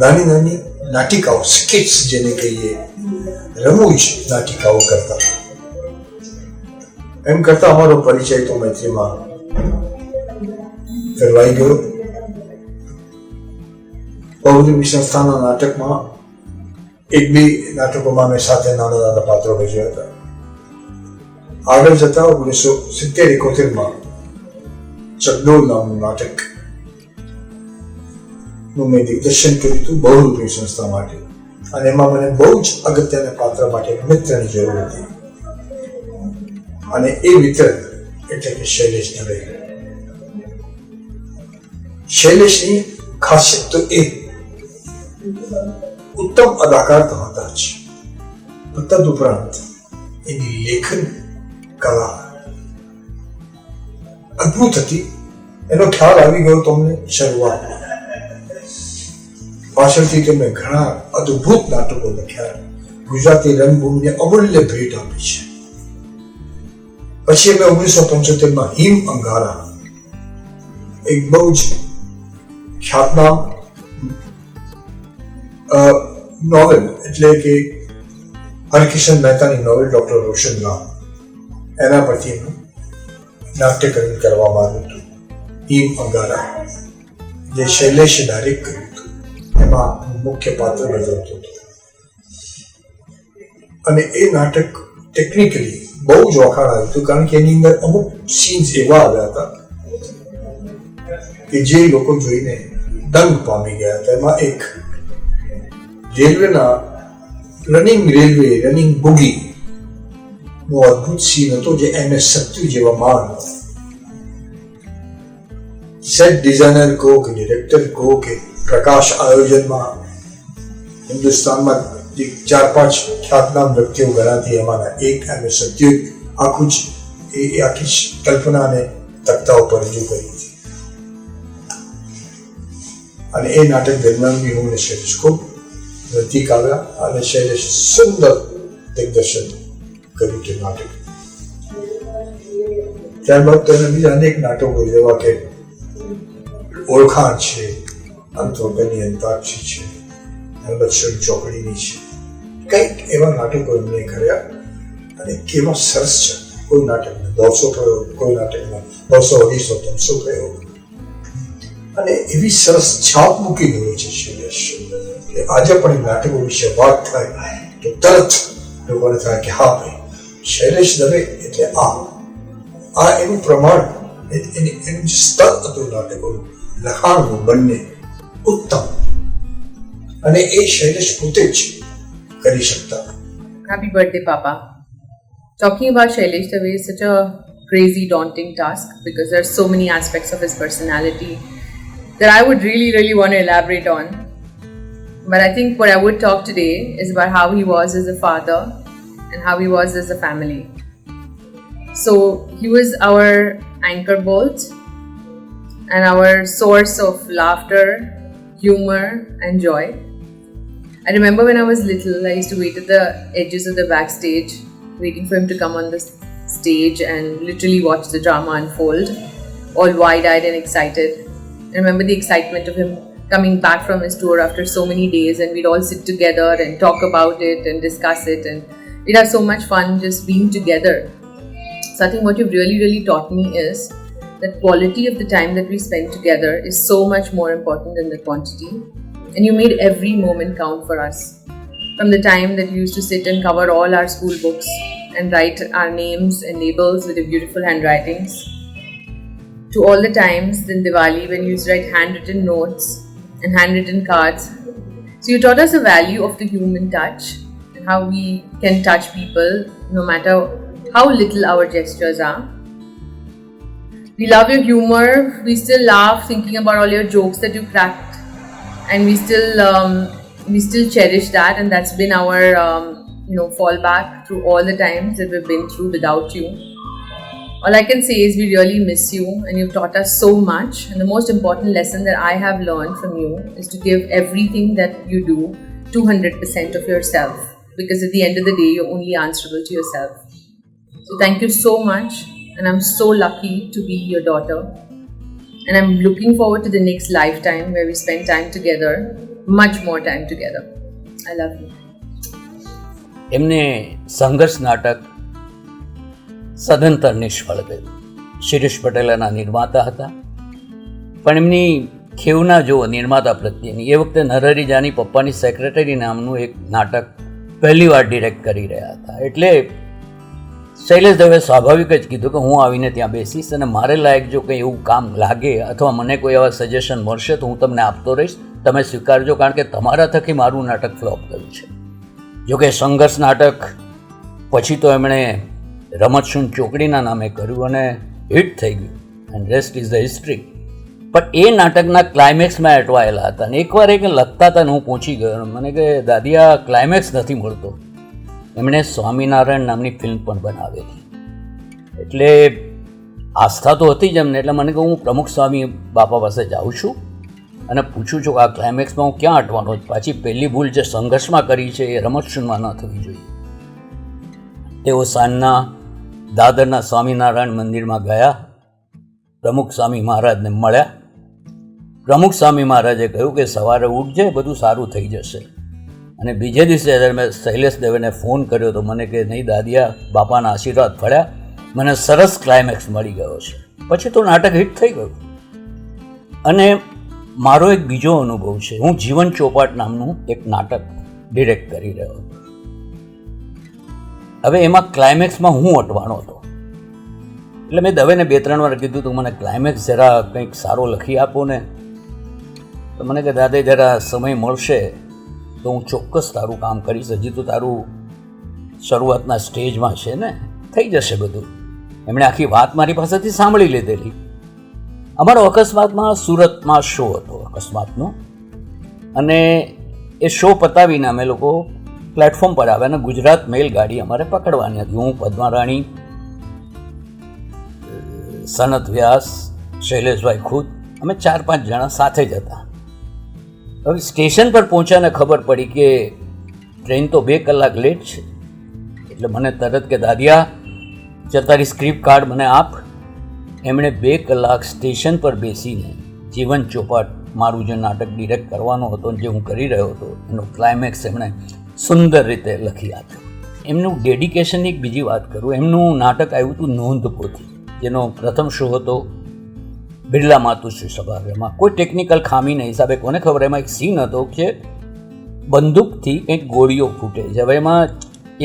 નાની નાની નાટિકાઓ, સ્કિટ્સ જેને કહીએ, રમૂજ નાટિકાઓ કરતા. એમ કરતા અમારો પરિચય તો મૈત્રીમાં ફેરવાઈ ગયો. બહુરૂપી સંસ્થાના નાટકમાં 1-2 નાટકોમાં મેં સાથે નાના નાના પાત્રો ભજવ્યા હતા. આગળ જતા 1970-71માં ચકડોળ નામનું નાટક નું મેં દિગ્દર્શન કર્યું હતું બહુરૂપી સંસ્થા માટે, અને એમાં મને બહુ જ અગત્યના પાત્ર માટે મિત્રની જરૂર હતી, અને એ મિત્ર એટલે કે શૈલેષ દવે. શૈલેષની ખાસિયત તો એ ઉત્તમ અદાકાર તો હતા જ, તદુપરાંત એની લેખન કલા અદ્ભુત હતી. એનો ખ્યાલ આવી ગયો તમને શરૂઆતમાં. પાછળથી તેમણે ઘણા અદ્ભુત નાટકો લખ્યા, ગુજરાતી રંગભૂમિને અમૂલ્ય ભેટ આપી છે. પછી અમે 1975માં હિમ અંગારા, એક બહુ જ ખ્યાતનામ નોવેલ, એટલે કે હરકિશન મહેતાની નોવેલ ડોક્ટર રોશન રામ, એના પરથી નાટ્યકરણ કરવામાં આવ્યું હતું હિમ અંગારા, જે શૈલેષે ડાયરેક્ટ કર્યું હતું. એમાં મુખ્ય પાત્ર ભજવતો હતો, અને એ નાટક ટેકનિકલી બહુ જ વખાણાયું હતું, કારણ કે એની અંદર અમુક સીન્સ એવા આવ્યા હતા કે જે લોકો જોઈને દંગ પામી ગયા હતા. એમાં એક રેલવેના રનિંગ બુગી નો અદ્ભુત સીન હતો, જે MS સત્યુ જેવા માણ, સેટ ડિઝાઇનર કહો કે ડિરેક્ટર કહો કે પ્રકાશ આયોજનમાં હિન્દુસ્તાનમાં 4-5 ખ્યાતનામ વ્યક્તિઓ ગણાતી એમાંના એક MS સત્યુ આખું જ એ આખી કલ્પનાને તખ્તા ઉપર રજૂ કરી હતી. અને એ નાટક દરમિયાન બી હું શૈલેષ ખૂબ નજીક આવ્યા, અને શૈલેષ સુંદર દિગ્દર્શન કર્યું તે નાટક. ત્યારબાદ તેને બીજા અનેક નાટકો જેવા કે ઓળખાણ છે, અંતોગની અંતાક્ષરી છે, લક્ષણ ચોકડીની છે, કંઈક એવા નાટકો એમણે કર્યા, અને કેવા સરસ છે. કોઈ નાટકને 100 પ્રયોગ, કોઈ નાટકમાં 200-250-300 પ્રયોગ, અને એવી સરસ છાપ મૂકી ગયો છે શૈલેષ કે આજે પણ એ નાટકો વિશે વાત થાય તો તરત લોકોને થાય કે હા ભાઈ, શૈલેષ દવે એટલે આ એનું પ્રમાણ, એનું સ્તર હતું નાટકોનું, લખાણનું બંને ઉત્તમ, અને એ શૈલેષ પોતે જ કરી શકતા. Happy birthday, Papa. Talking about Shailesh Dave is such a crazy, daunting task because there are so many aspects of his personality that I would really want to elaborate on. But I think what I would talk today is about how he was as a father and how he was as a family. So he was our anchor bolt and our source of laughter, humor and joy. I remember when I was little, I used to wait at the edges of the backstage, waiting for him to come on the stage and literally watch the drama unfold, all wide-eyed and excited. I remember the excitement of him coming back from his tour after so many days, and we'd all sit together and talk about it and discuss it, and we'd have so much fun just being together. So I think what you've really taught me is that quality of the time that we spend together is so much more important than the quantity. And you made every moment count for us. From the time that we used to sit and cover all our school books and write our names and labels with the beautiful handwritings, to all the times in Diwali when you used to write handwritten notes and handwritten cards. So you taught us the value of the human touch and how we can touch people no matter how little our gestures are. We love your humor. We still laugh thinking about all your jokes that you cracked, and we still cherish that, and that's been our fallback through all the times that we've been through without you. All I can say is we really miss you, and you've taught us so much. And the most important lesson that I have learned from you is to give everything that you do 200% of yourself, because at the end of the day, you're only answerable to yourself. So thank you so much, and I'm so lucky to be your daughter. And I'm looking forward to the next lifetime where we spend time together, much more time together. I love you. એમને સંઘર્ષ નાટક સદંતર નિષ્ફળ ગયું. શિરીષ પટેલ એના નિર્માતા હતા, પણ એમની ખેવના જો નિર્માતા પ્રત્યેની એ વખતે નરહરી જાની પપ્પાની સેક્રેટરી નામનું એક નાટક પહેલી વાર ડિરેક્ટ કરી રહ્યા હતા. એટલે શૈલેષ દવે સ્વાભાવિક જ કીધું કે હું આવીને ત્યાં બેસીશ અને મારે લાયક જો કંઈ એવું કામ લાગે અથવા મને કોઈ એવા સજેશન મળશે તો હું તમને આપતો રહીશ, તમે સ્વીકારજો, કારણ કે તમારા થકી મારું નાટક ફ્લોપ થયું છે. જોકે સંઘર્ષ નાટક પછી તો એમણે રમતશૂન ચોકડીના નામે કર્યું અને હિટ થઈ ગયું, and rest is the history. પણ એ નાટકના ક્લાઇમેક્સમાં અટવાયેલા હતા અને એકવાર એક લખતા હતા ને હું પહોંચી ગયો, મને કે દાદી આ ક્લાઇમેક્સ નથી મળતો. એમણે સ્વામિનારાયણ નામની ફિલ્મ પણ બનાવેલી. એટલે આસ્થા તો હતી જ એમને, એટલે મને કહું હું પ્રમુખ સ્વામી બાપા પાસે જાઉં છું અને પૂછું છું કે આ ક્લાઇમેક્સમાં હું ક્યાં અટવાનો છું. પાછી પહેલી ભૂલ જે સંઘર્ષમાં કરી છે એ રમતશૂનમાં ન થવી જોઈએ. તેઓ સાંજના દાદરના સ્વામિનારાયણ મંદિરમાં ગયા, પ્રમુખ સ્વામી મહારાજને મળ્યા. પ્રમુખ સ્વામી મહારાજે કહ્યું કે સવારે ઉઠજે, બધું સારું થઈ જશે. અને બીજે દિવસે જ્યારે મેં શૈલેષ દવેને ફોન કર્યો તો મને કે નહીં દાદિયા, બાપાના આશીર્વાદ પડ્યા, મને સરસ ક્લાઇમેક્સ મળી ગયો છે. પછી તો નાટક હિટ થઈ ગયું. અને મારો એક બીજો અનુભવ છે, હું જીવન ચોપાટ નામનું એક નાટક ડિરેક્ટ કરી રહ્યો હતો. હવે એમાં ક્લાઇમેક્સમાં હું અટવાનો હતો. એટલે મેં દવેને 2-3 વાર કીધું તો મને ક્લાઇમેક્સ જરા કંઈક સારો લખી આપો ને. તો મને કે દાદા જરા સમય મળશે તો હું ચોક્કસ તારું કામ કરીશ, હજી તો તારું શરૂઆતના સ્ટેજમાં છે ને, થઈ જશે બધું. એમણે આખી વાત મારી પાસેથી સાંભળી લીધેલી. અમારો અકસ્માતમાં સુરતમાં શો હતો અકસ્માતનો, અને એ શો પતાવીને અમે લોકો પ્લેટફોર્મ પર આવ્યા અને ગુજરાત મેલ ગાડી અમારે પકડવાની હતી. હું, પદ્મારાણી, સનત વ્યાસ, શૈલેષભાઈ ખુદ, અમે 4-5 જણા સાથે જ હતા. હવે સ્ટેશન પર પહોંચ્યાને ખબર પડી કે ટ્રેન તો 2 કલાક લેટ છે. એટલે મને તરત કે દાદિયા ચાલ તારી સ્ક્રિપ્ટ કાર્ડ મને આપ. એમણે 2 કલાક સ્ટેશન પર બેસીને જીવન ચોપાટ મારું જે નાટક ડિરેક્ટ કરવાનો હતો, જે હું કરી રહ્યો હતો, એનો ક્લાઇમેક્સ એમણે સુંદર રીતે લખી આપ્યો. એમનું ડેડિકેશનની એક બીજી વાત કરું, એમનું નાટક આવ્યું હતું નોંધ પોથી, જેનો પ્રથમ શો હતો બિરલા માતુશ્રી સભાગૃહમાં. કોઈ ટેકનિકલ ખામીના હિસાબે કોને ખબર, એમાં એક સીન હતો કે બંદૂકથી કંઈક ગોળીઓ ફૂટે છે. હવે એમાં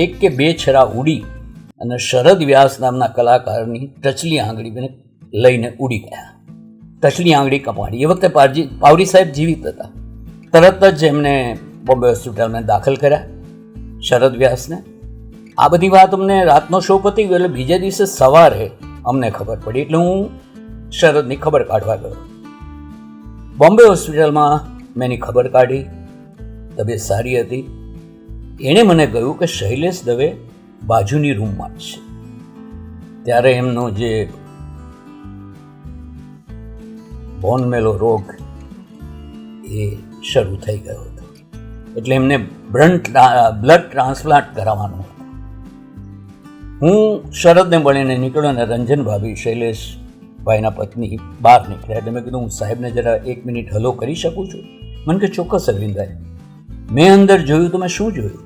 1 કે 2 છરા ઉડી અને શરદ વ્યાસ નામના કલાકારની ટચલી આંગળી લઈને ઉડી ગયા. ટચલી આંગળી કપાડી. એ વખતે પાવરી સાહેબ જીવિત હતા. તરત જ એમને બોમ્બે હોસ્પિટલમાં દાખલ કર્યા, શરદ વ્યાસને. આ બધી વાત અમને રાતનો શો પતી ગયો એટલે બીજે દિવસે સવારે અમને ખબર પડી. એટલે હું શરદની ખબર કાઢવા ગયો. બોમ્બે હોસ્પિટલમાં મેં એની ખબર કાઢી, તબિયત સારી હતી. એણે મને કહ્યું કે શૈલેષ દવે બાજુની રૂમમાં જ છે. ત્યારે એમનો જે બોન મેલો રોગ એ શરૂ થઈ ગયો હતો. એટલે એમને બ્લડ ટ્રાન્સપ્લાન્ટ કરાવવાનું હતું. હું શરદને મળીને નીકળ્યો અને રંજન ભાભી શૈલેષભાઈના પત્ની બહાર નીકળ્યા. એટલે મેં કીધું હું સાહેબને જરા 1 મિનિટ હલો કરી શકું છું? મને કે ચોક્કસ અરવિંદભાઈ. મેં અંદર જોયું તો મેં શું જોયું?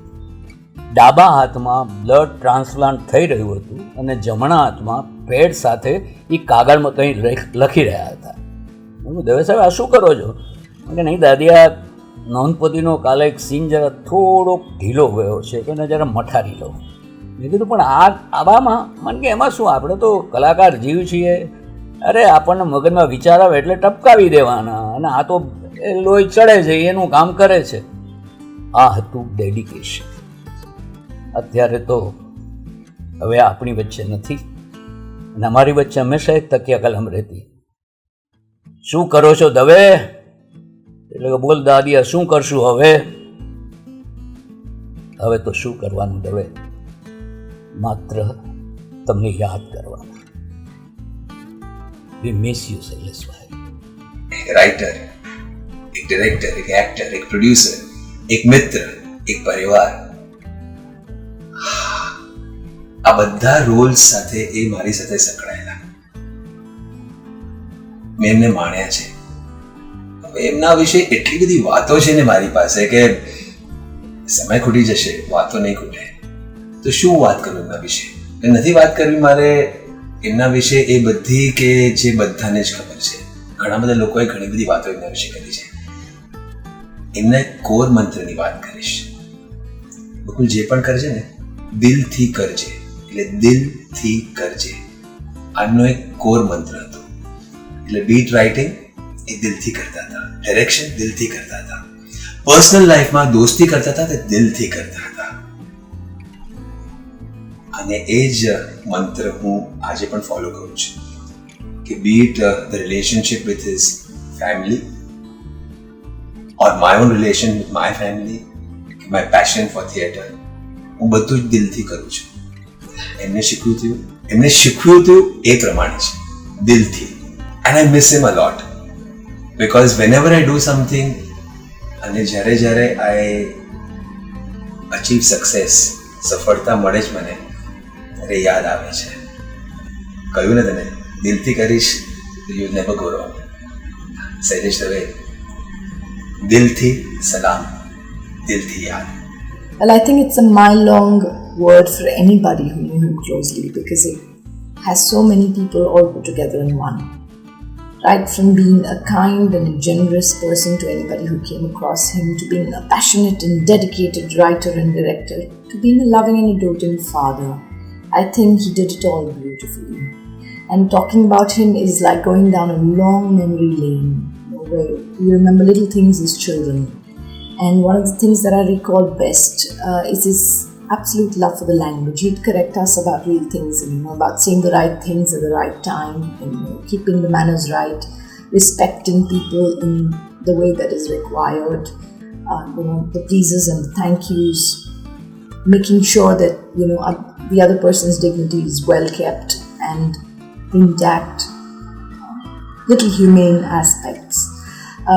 ડાબા હાથમાં બ્લડ ટ્રાન્સપ્લાન્ટ થઈ રહ્યું હતું અને જમણા હાથમાં પેડ સાથે એ કાગળમાં કંઈ લખી રહ્યા હતા. દવે સાહેબ આ શું કરો છો? કે નહીં દાદી, આ નોંધપોથીનો કાલે એક સીન જરા થોડોક ઢીલો ગયો છે તો એને જરા મઠારી લો. મેં કીધું પણ આવામાં મને કે એમાં શું, આપણે તો કલાકાર જીવ છીએ, અરે આપણને મગજમાં વિચાર આવે એટલે ટપકાવી દેવાના, અને આ તો લોહી ચડે છે એનું કામ કરે છે. આ હતું ડેડિકેશન. અત્યારે તો હવે આપણી વચ્ચે નથી અને અમારી વચ્ચે હંમેશા એક તકિયા કલમ રહેતી. શું કરો છો દવે? એટલે કે બોલ દાદીયા શું કરશું હવે? હવે તો શું કરવાનું દવે, માત્ર તમને યાદ કરવાના. વી મિસ યુ શૈલેષભાઈ. એક રાઇટર, એક ડિરેક્ટર, એક એક્ટર, એક પ્રોડ્યુસર, એક મિત્ર, એક પરિવાર, આ બધા રોલ્સ સાથે એ મારી સાથે સંકળાયેલા. મેં એમને માણ્યા છે. હવે એમના વિશે એટલી બધી વાતો છે ને મારી પાસે કે સમય ખૂટી જશે, વાતો નહીં ખૂટે. તો શું વાત કરું એમના વિશે? નથી વાત કરવી મારે એમના વિશે એ બધી કે જે બધાને જ ખબર છે. ઘણા બધા લોકોએ ઘણી બધી વાતો એમના વિશે કરી છે. એમના કોર મંત્રની વાત કરીશ. બકુલ જે પણ કરજે ને દિલથી કરજે, એટલે દિલથી કરજે. આનો એક કોર મંત્ર હતો. એટલે બીટ રાઇટિંગ એ દિલથી કરતા હતા, ડાયરેક્શન દિલથી કરતા હતા, પર્સનલ લાઈફમાં દોસ્તી કરતા હતા તે દિલથી કરતા હતા. અને એ જ મંત્ર હું આજે પણ ફોલો કરું છું કે bit the relationship with his family or my own relation with my family, my passion for theatre, હું બધું જ દિલથી કરું છું. એમને શીખવ્યું હતું એ પ્રમાણે છે, દિલથી. And I miss him a lot because whenever I do something અને જ્યારે I achieve success, સફળતા મળે જ મને, ત્યારે યાદ આવે છે. કહ્યું ને તને, દિલથી કરીશ તો you will never go wrong. Shailesh Dave, દિલથી સલામ, દિલથી યાદ. Well, I think it's a mile-long word for anybody who knew him closely because it has so many people all put together in one. Right from being a kind and a generous person to anybody who came across him, to being a passionate and dedicated writer and director, to being a loving and a doting father. I think he did it all beautifully. And talking about him is like going down a long memory lane where we remember little things as children. And one of the things that I recall best is his absolute love for the language. He'd correct us about real things, about saying the right things at the right time, and keeping the manners right, respecting people in the way that is required, the pleases and the thank yous, making sure that the other person's dignity is well kept and intact, little humane aspects.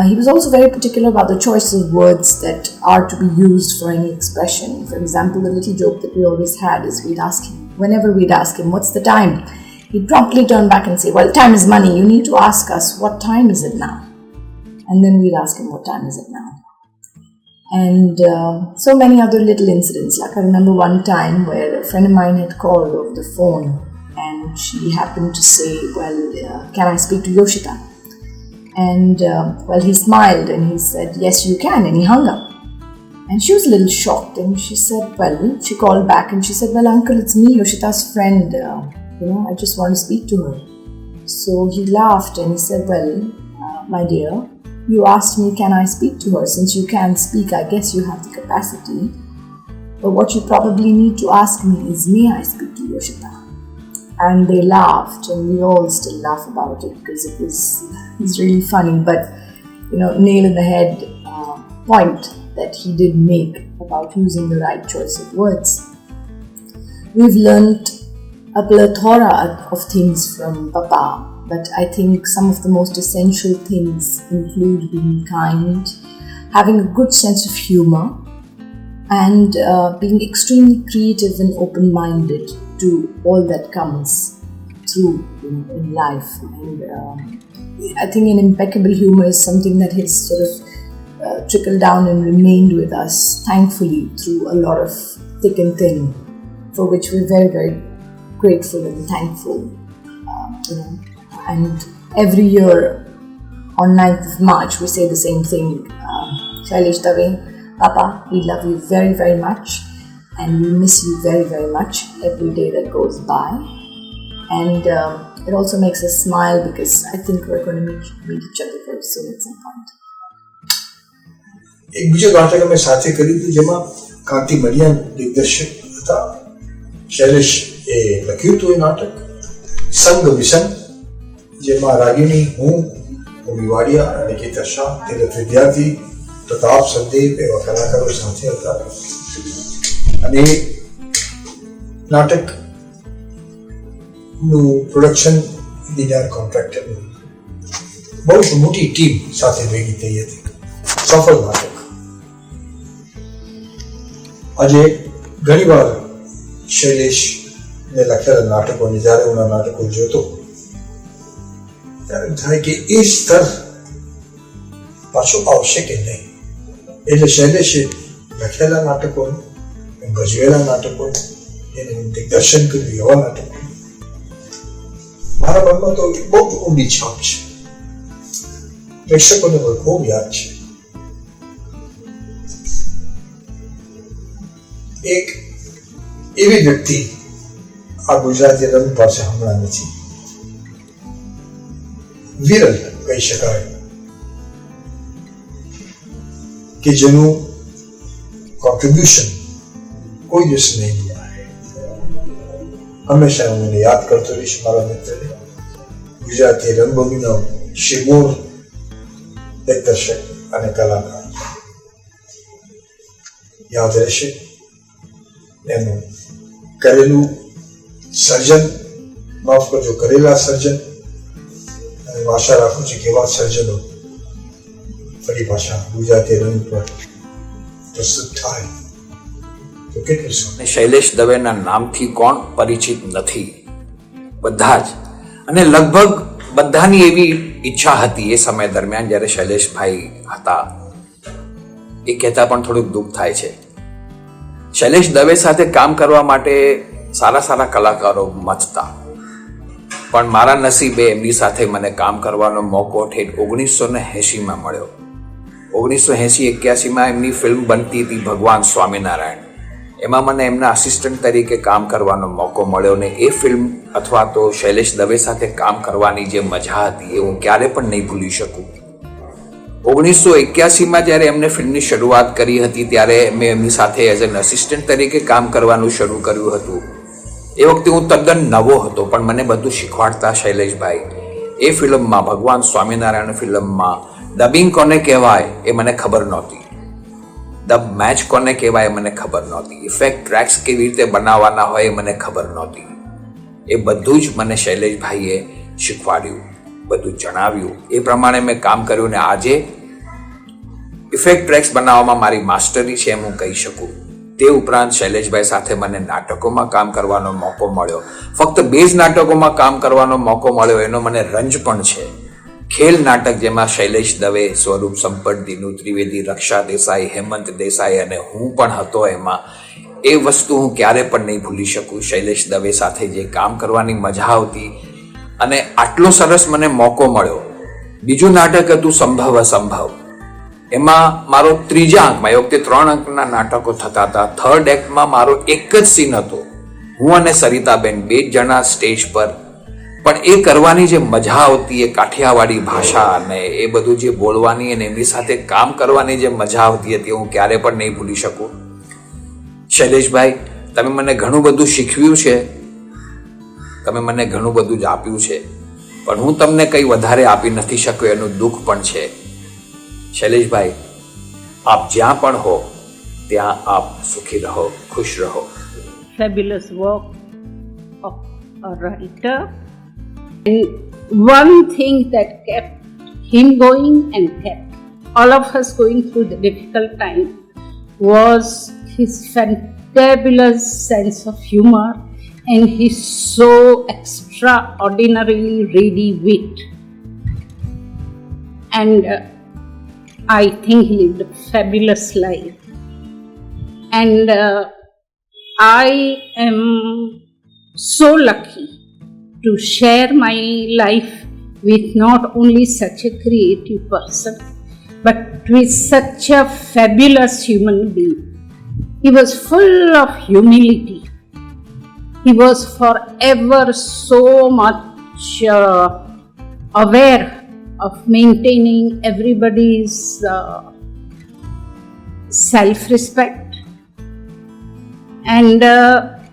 He was also very particular about the choice of words that are to be used for any expression. For example, the little joke that we always had is whenever we'd ask him, what's the time? He'd promptly turn back and say, well, time is money. You need to ask us, what time is it now? And then we'd ask him, what time is it now? And so many other little incidents. Like I remember one time where a friend of mine had called over the phone and she happened to say, well, can I speak to Yoshita? And he smiled and he said, yes, you can. And he hung up. And she was a little shocked and she said, she called back and she said, well, uncle, it's me, Yoshita's friend. I just want to speak to her. So he laughed and he said, my dear, you asked me, can I speak to her? Since you can speak, I guess you have the capacity. But what you probably need to ask me is, may I speak to Yoshita? And they laughed, and we all still laugh about it because it's really funny. But nail in the head point that he did make about using the right choice of words. We've learnt a plethora of things from Papa, but I think some of the most essential things include being kind, having a good sense of humor, and being extremely creative and open-minded to all that comes through in life. And I think an impeccable humor is something that has sort of trickled down and remained with us, thankfully, through a lot of thick and thin, for which we're very, very grateful and thankful. And every year on 9th of March, we say the same thing. Shailesh Dave, Papa, we love you very, very much, and we miss you very, very much every day that goes by. And it also makes us smile because I think we're going to meet each other very soon at some point. એક બીજો નાટક અમે સાથે કર્યું હતું જેમાં કાંતિ મરિયાન દિગ્દર્શક હતા. શૈલેષ એ લખ્યું હતું એ નાટક સંગ વિસંગ, જેમાં રાગિણી, હું, ભૂમિ વાડિયા, નિકિતા શાહ, તિલક વિદ્યાર્થી, પ્રતાપ સંદેવ એવા કલાકારો સાથે હતા. અને એ નાટકનું પ્રોડક્શન દિનાર કોન્ટ્રાક્ટરનું બહુ જ મોટી ટીમ સાથે ભેગી થઈ હતી. સફળ નાટક. આજે ઘણીવાર શૈલેષને લખેલા નાટકોને જ્યારે હું નાટકો જોતો ત્યારે થાય કે એ સ્તર પાછું આવશે કે નહીં. એટલે શૈલેષે લખેલા નાટકોનું, ભજવેલા નાટકોનું, એને દિગ્દર્શન કર્યું એવા નાટકો મારા મનમાં તો બહુ ઊંડી છાપ છે. પ્રેક્ષકોને પણ ખૂબ યાદ છે. એક એવી વ્યક્તિ આ ગુજરાતી રંગ પાસે હમણાં નથી. વિરલ કહી શકાય કે જેનું કોન્ટ્રીબ્યુશન કોઈ દિવસ નહીં ભૂલાય. હંમેશા હું એને યાદ કરતો રહીશ મારા મિત્રને. ગુજરાતી રંગભૂમિનો શિમોર દિગ્દર્શક અને કલાકાર યાદ રહેશે. એનું કરેલું સર્જન, માફ કરજો, કરેલા સર્જન, અને હું આશા રાખું છું કે એવા સર્જનો ફરી પાછા ગુજરાતી રંગ પર પ્રસ્તુત થાય તો કેટલું સારું. શૈલેષ દવેના નામથી કોણ પરિચિત નથી? બધા જ. અને લગભગ બધાની એવી ઈચ્છા હતી એ સમય દરમિયાન જ્યારે શૈલેષભાઈ હતા. એ કહેતા પણ થોડુંક દુઃખ થાય છે. શૈલેષ દવે સાથે કામ કરવા માટે સારા સારા કલાકારો મથતા, પણ મારા નસીબે એમની સાથે મને કામ કરવાનો મોકો ઠેઠ 1980માં મળ્યો. 1980-81માં એમની ફિલ્મ બનતી હતી ભગવાન સ્વામિનારાયણ. એમાં મને એમના આસિસ્ટન્ટ તરીકે કામ કરવાનો મોકો મળ્યો ને એ ફિલ્મ અથવા તો શૈલેષ દવે સાથે કામ કરવાની જે મજા હતી એ હું ક્યારે પણ નહીં ભૂલી શકું. 1981માં જ્યારે એમને ફિલ્મની શરૂઆત કરી હતી ત્યારે મેં એમની સાથે એઝ એન અસિસ્ટન્ટ તરીકે કામ કરવાનું શરૂ કર્યું હતું. એ વખતે હું તદ્દન નવો હતો, પણ મને બધું શીખવાડતા શૈલેષભાઈ. એ ફિલ્મમાં, ભગવાન સ્વામિનારાયણ ફિલ્મમાં ડબિંગ કોને કહેવાય એ મને ખબર નહોતી. ડબ મેચ કોને કહેવાય મને ખબર નહોતી. ઇફેક્ટ ટ્રેક્સ કેવી રીતે બનાવવાના હોય એ મને ખબર નહોતી. એ બધું જ મને શૈલેષભાઈએ શીખવાડ્યું, બધું જણાવ્યું. એ પ્રમાણે મેં કામ કર્યું ને આજે ઇફેક્ટ ટ્રેક્સ બનાવવામાં મારી માસ્ટરી છે એમ હું કહી શકું. તે ઉપરાંત શૈલેષભાઈ સાથે મને નાટકોમાં કામ કરવાનો મોકો મળ્યો. ફક્ત 2 જ નાટકોમાં કામ કરવાનો મોકો મળ્યો એનો મને રંજ પણ છે. ખેલ નાટક, જેમાં શૈલેષ દવે, સ્વરૂપ સંપટ, દિનુ ત્રિવેદી, રક્ષા દેસાઈ, હેમંત દેસાઈ અને હું પણ હતો એમાં. એ વસ્તુ હું ક્યારે પણ નહીં ભૂલી શકું. શૈલેષ દવે સાથે જે કામ કરવાની મજા આવતી અને આટલો સરસ મને મોકો મળ્યો. બીજું નાટક હતું સંભવ અસંભવ. એમાં મારો 3જા અંકમાં, એ વખતે 3 અંકના નાટકો થતા હતા, 3rd એક્ટમાં મારો એક જ સીન હતો. હું અને સરિતાબેન 2 જણા સ્ટેજ પર, પણ એ કરવાની જે મજા આવતી, એ કાઠિયાવાડી ભાષા અને એ બધું જે બોલવાની અને એમની સાથે કામ કરવાની જે મજા આવતી હતી હું ક્યારે પણ નહીં ભૂલી શકું. શૈલેષભાઈ, તમે મને ઘણું બધું શીખવ્યું છે, તમે મને ઘણું બધું જ આપ્યું છે, પણ હું તમને કંઈ વધારે આપી નથી શક્યો એનું દુઃખ પણ છે. શૈલેષભાઈ, આપ જ્યાં પણ હો ત્યાં આપ સુખી રહો, ખુશ રહો. Fabulous work of a writer. And one thing that kept him going and kept all of us going through the difficult time was his fantabulous sense of humor and his so extraordinarily ready wit. And I think he lived a fabulous life. And I am so lucky to share my life with not only such a creative person, but with such a fabulous human being. He was full of humility. He was forever so much aware of maintaining everybody's self-respect, and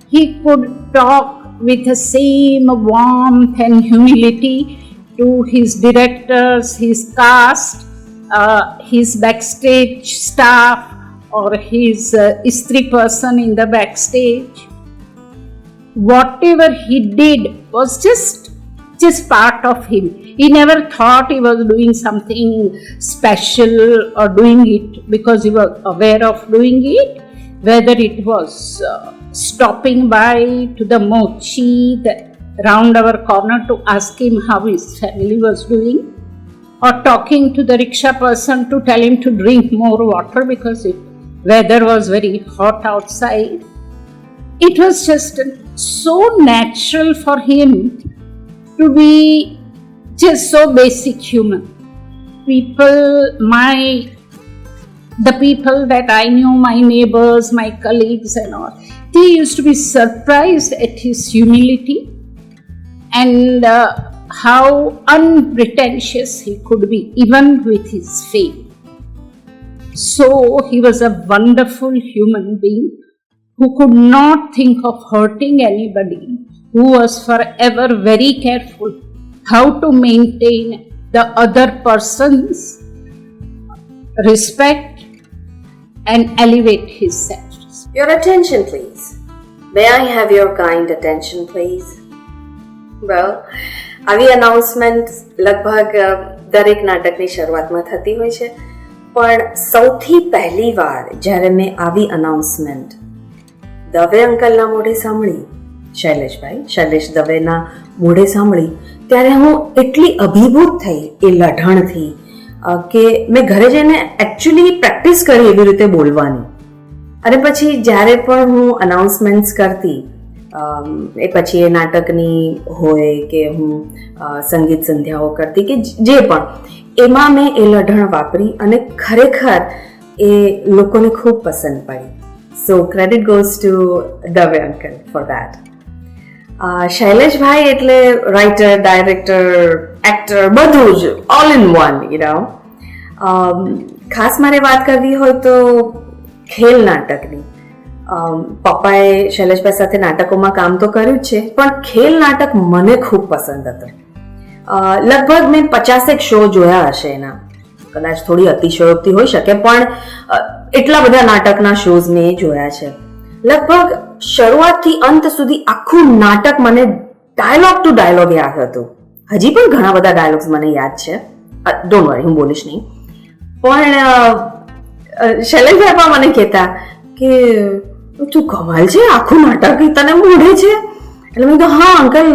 he could talk with the same warmth and humility to his directors, his cast, his backstage staff, or his istri person in the backstage. Whatever he did was just part of him. He never thought he was doing something special or doing it because he was aware of doing it, whether it was stopping by to the mochi round our corner to ask him how his family was doing, or talking to the rickshaw person to tell him to drink more water because the weather was very hot outside. It was just so natural for him to be just so basic human. The people that I knew, my neighbors, my colleagues and all, they used to be surprised at his humility and how unpretentious he could be, even with his fame. So he was a wonderful human being who could not think of hurting anybody, who was forever very careful how to maintain the other person's respect and elevate his self. Your attention, please. May I have your kind attention, please? Well, આવી અનાઉન્સમેન્ટ લગભગ દરેક નાટકની શરૂઆતમાં થતી હોય છે, પણ સૌથી પહેલી વાર જ્યારે મેં આવી અનાઉન્સમેન્ટ દવે અંકલના મોઢે સાંભળી, શૈલેષ દવેના મોઢે સાંભળી, ત્યારે હું એટલી અભિભૂત થઈ એ લઢણથી કે મેં ઘરે જઈને એકચ્યુઅલી પ્રેક્ટિસ કરી એવી રીતે બોલવાની. અને પછી જ્યારે પણ હું અનાઉન્સમેન્ટ્સ કરતી, એ પછી એ નાટકની હોય કે હું સંગીત સંધ્યાઓ કરતી કે જે પણ, એમાં મેં એ લઢણ વાપરી અને ખરેખર એ લોકોને ખૂબ પસંદ પડી. So credit goes to Dave uncle for that. Shaileshbhai એટલે રાઇટર, ડાયરેક્ટર, એક્ટર, બધું જ ઓલ ઇન વન, ખાસ મારે વાત કરવી હોય તો ખેલ નાટકની. પપ્પાએ શૈલેષભાઈ સાથે નાટકોમાં કામ તો કર્યું જ છે, પણ ખેલ નાટક મને ખૂબ પસંદ હતું. લગભગ મેં 50 શો જોયા હશે એના, કદાચ થોડી અતિશયોક્તિ હોઈ શકે, પણ એટલા બધા નાટકના શોઝ મેં જોયા છે. લગભગ શરૂઆતથી અંત સુધી આખું નાટક મને ડાયલોગ ટુ ડાયલોગ યાદ હતું. હજી પણ ઘણા બધા ડાયલોગ્સ મને યાદ છે, ડોન્ટ વરી, હું બોલીશ નહીં. પણ શૈલેષભાઈ પણ મને કહેતા કે તું કમાલ છે, આખું નાટક તને મોઢે છે. એટલે મેં કીધું હા અંકલ,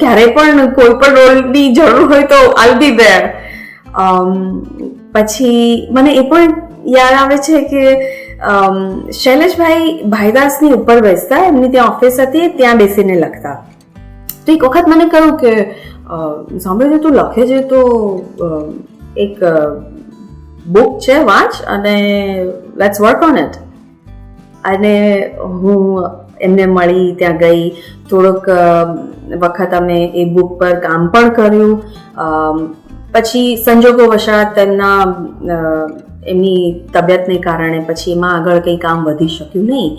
ક્યારેય પણ કોઈ પણ રોલની જરૂર હોય તો આલ બી ધેર. પછી મને એ પણ યાદ આવે છે કે શૈલેષભાઈ ભાઈદાસની ઉપર બેસતા, એમની ત્યાં ઓફિસ હતી, ત્યાં બેસીને લખતા. તો એક વખત મને કહ્યું કે સાંભળે છે તું લખે છે તો એક બુક છે, વાંચ અને લેટ્સ વર્ક ઓન ઇટ. અને હું એમને મળી, ત્યાં ગઈ, થોડોક વખત અમે એ બુક પર કામ પણ કર્યું. પછી સંજોગો વશાત એમની તબિયતને કારણે પછી એમાં આગળ કંઈ કામ વધી શક્યું નહીં.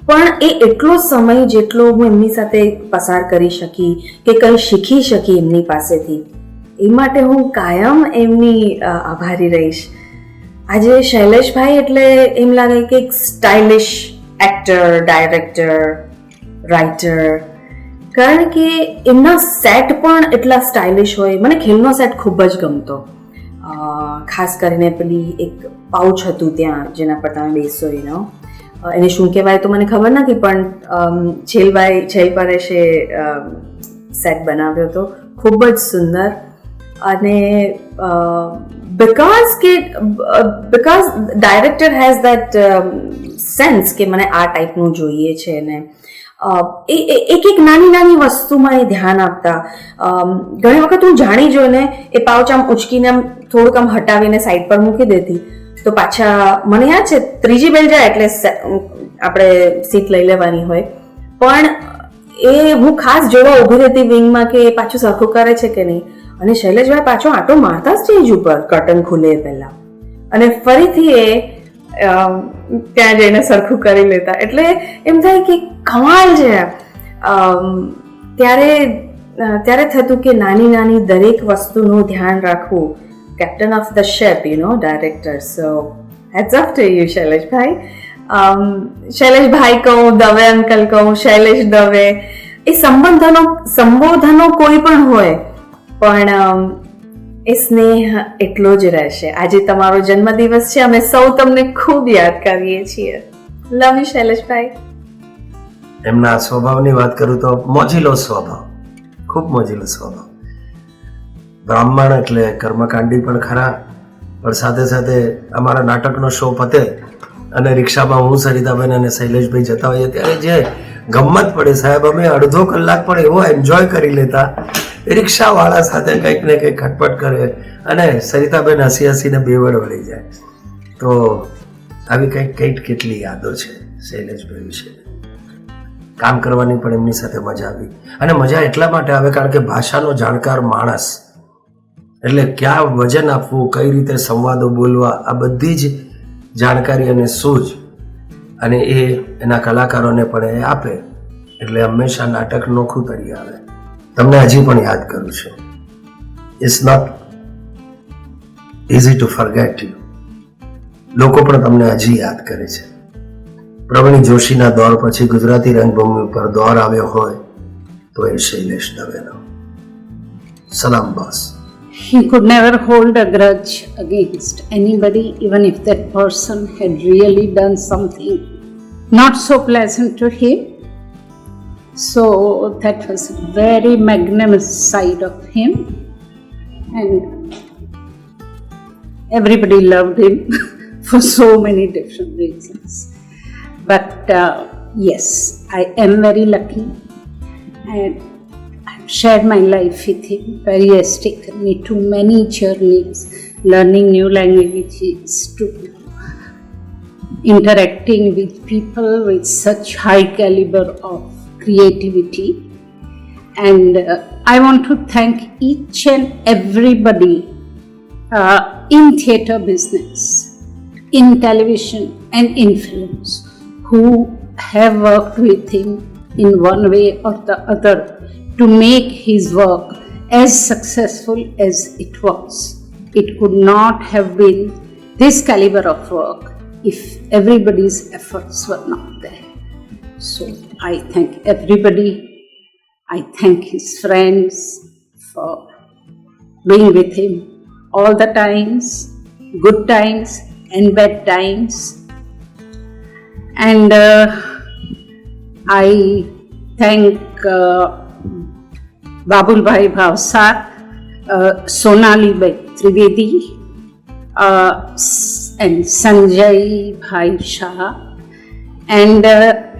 પણ એ એટલો સમય જેટલો હું એમની સાથે પસાર કરી શકી કે કંઈ શીખી શકી એમની પાસેથી, એ માટે હું કાયમ એમની આભારી રહીશ. આજે શૈલેષભાઈ એટલે એમ લાગે કે એક સ્ટાઇલિશ એક્ટર, ડાયરેક્ટર, રાઇટર, કારણ કે એમના સેટ પણ એટલા સ્ટાઇલિશ હોય. મને ખેલનો સેટ ખૂબ જ ગમતો, ખાસ કરીને પેલી એક પાઉચ હતું ત્યાં જેના પર તમે બેસો, એને શું કહેવાય તો મને ખબર નથી, પણ છેલ પરેશે સેટ બનાવ્યો હતો, ખૂબ જ સુંદર. અને because director has that sense કે મને આ ટાઈપનું જોઈએ છે ને એક એક નાની નાની વસ્તુમાં એ ધ્યાન આપતા. ઘણી વખત હું જાણી જોઈને એ પાઉચ આમ ઉચકીને આમ થોડુંક આમ હટાવીને સાઈડ પર મૂકી દેતી, તો પાછા મને યાદ છે ત્રીજી બેલ જાય એટલે આપણે સીટ લઈ લેવાની હોય, પણ એ હું ખાસ જોવા ઊભી રહેતી વિંગમાં કે એ પાછું સરખું કરે છે કે નહીં. અને શૈલેષભાઈ પાછો આંટો મારતા સ્ટેજ ઉપર કર્ટન ખુલે પહેલા, અને ફરીથી એ ત્યાં જઈને સરખું કરી લેતા. એટલે એમ થાય કે કમાલ છે. ત્યારે થતું કે નાની નાની દરેક વસ્તુનું ધ્યાન રાખવું. Captain of the ship, director. So heads up to you Shaileshbhai. Shaileshbhai કહું, દવે અંકલ કહું, શૈલેષ દવે, એ સંબોધનો કોઈ પણ હોય, પણ એ સ્નેહ એટલો જ રહેશે. આજે તમારો જન્મદિવસ છે, અમે સૌ તમને ખૂબ યાદ કરીએ છીએ. લવ યુ શૈલેષભાઈ. એમના સ્વભાવની વાત કરું તો મોજીલો સ્વભાવ, ખૂબ મોજીલો સ્વભાવ. બ્રાહ્મણ એટલે કર્મકાંડી પણ ખરા, પણ સાથે સાથે અમારા નાટકનો શો પતે અને રિક્ષામાં હું, સરિતાબેન અને શૈલેષભાઈ જતા હોઈએ ત્યારે જે ગમત પડે સાહેબ, અમે અડધો કલાક પણ એવો એન્જોય કરી લેતા. રિક્ષાવાળા સાથે કંઈક ને કંઈક ખટપટ કરે અને સરિતાબેન હસી હસીને બેવડ વળી જાય. તો આવી કંઈક કેટલી યાદો છે શૈલેષભાઈ વિશે. કામ કરવાની પણ એમની સાથે મજા આવી, અને મજા એટલા માટે આવે કારણ કે ભાષાનો જાણકાર માણસ, એટલે ક્યાં વજન આપવું, કઈ રીતે સંવાદો બોલવા, આ બધી જ જાણકારી અને સૂઝ અને એ એના કલાકારોને પણ એ આપે, એટલે હંમેશા નાટક નોખું તરી આવે. તમને હજી પણ યાદ કરું છું. It's not easy to forget you. લોકો પણ તમને હજી યાદ કરે છે. પ્રવીણ જોશીના દોર પછી ગુજરાતી રંગભૂમિ પર દોર આવ્યો હોય તો એ શૈલેષ દવેનો. સલામ boss. He could never hold a grudge against anybody, even if that person had really done something not so pleasant to him. So that was a very magnanimous side of him, and everybody loved him for so many different reasons. But yes, I am very lucky, and I've shared my life with him, where he has taken me to many journeys, learning new languages, to interacting with people with such high caliber of creativity. And I want to thank each and everybody in theatre business, in television and in films, who have worked with him in one way or the other to make his work as successful as it was. It could not have been this caliber of work if everybody's efforts were not there. So I thank everybody. I thank his friends for being with him all the times, good times and bad times. And I thank Babulbhai Bhavsar, Sonali Bhai Trivedi, and Sanjay Bhai Shah, and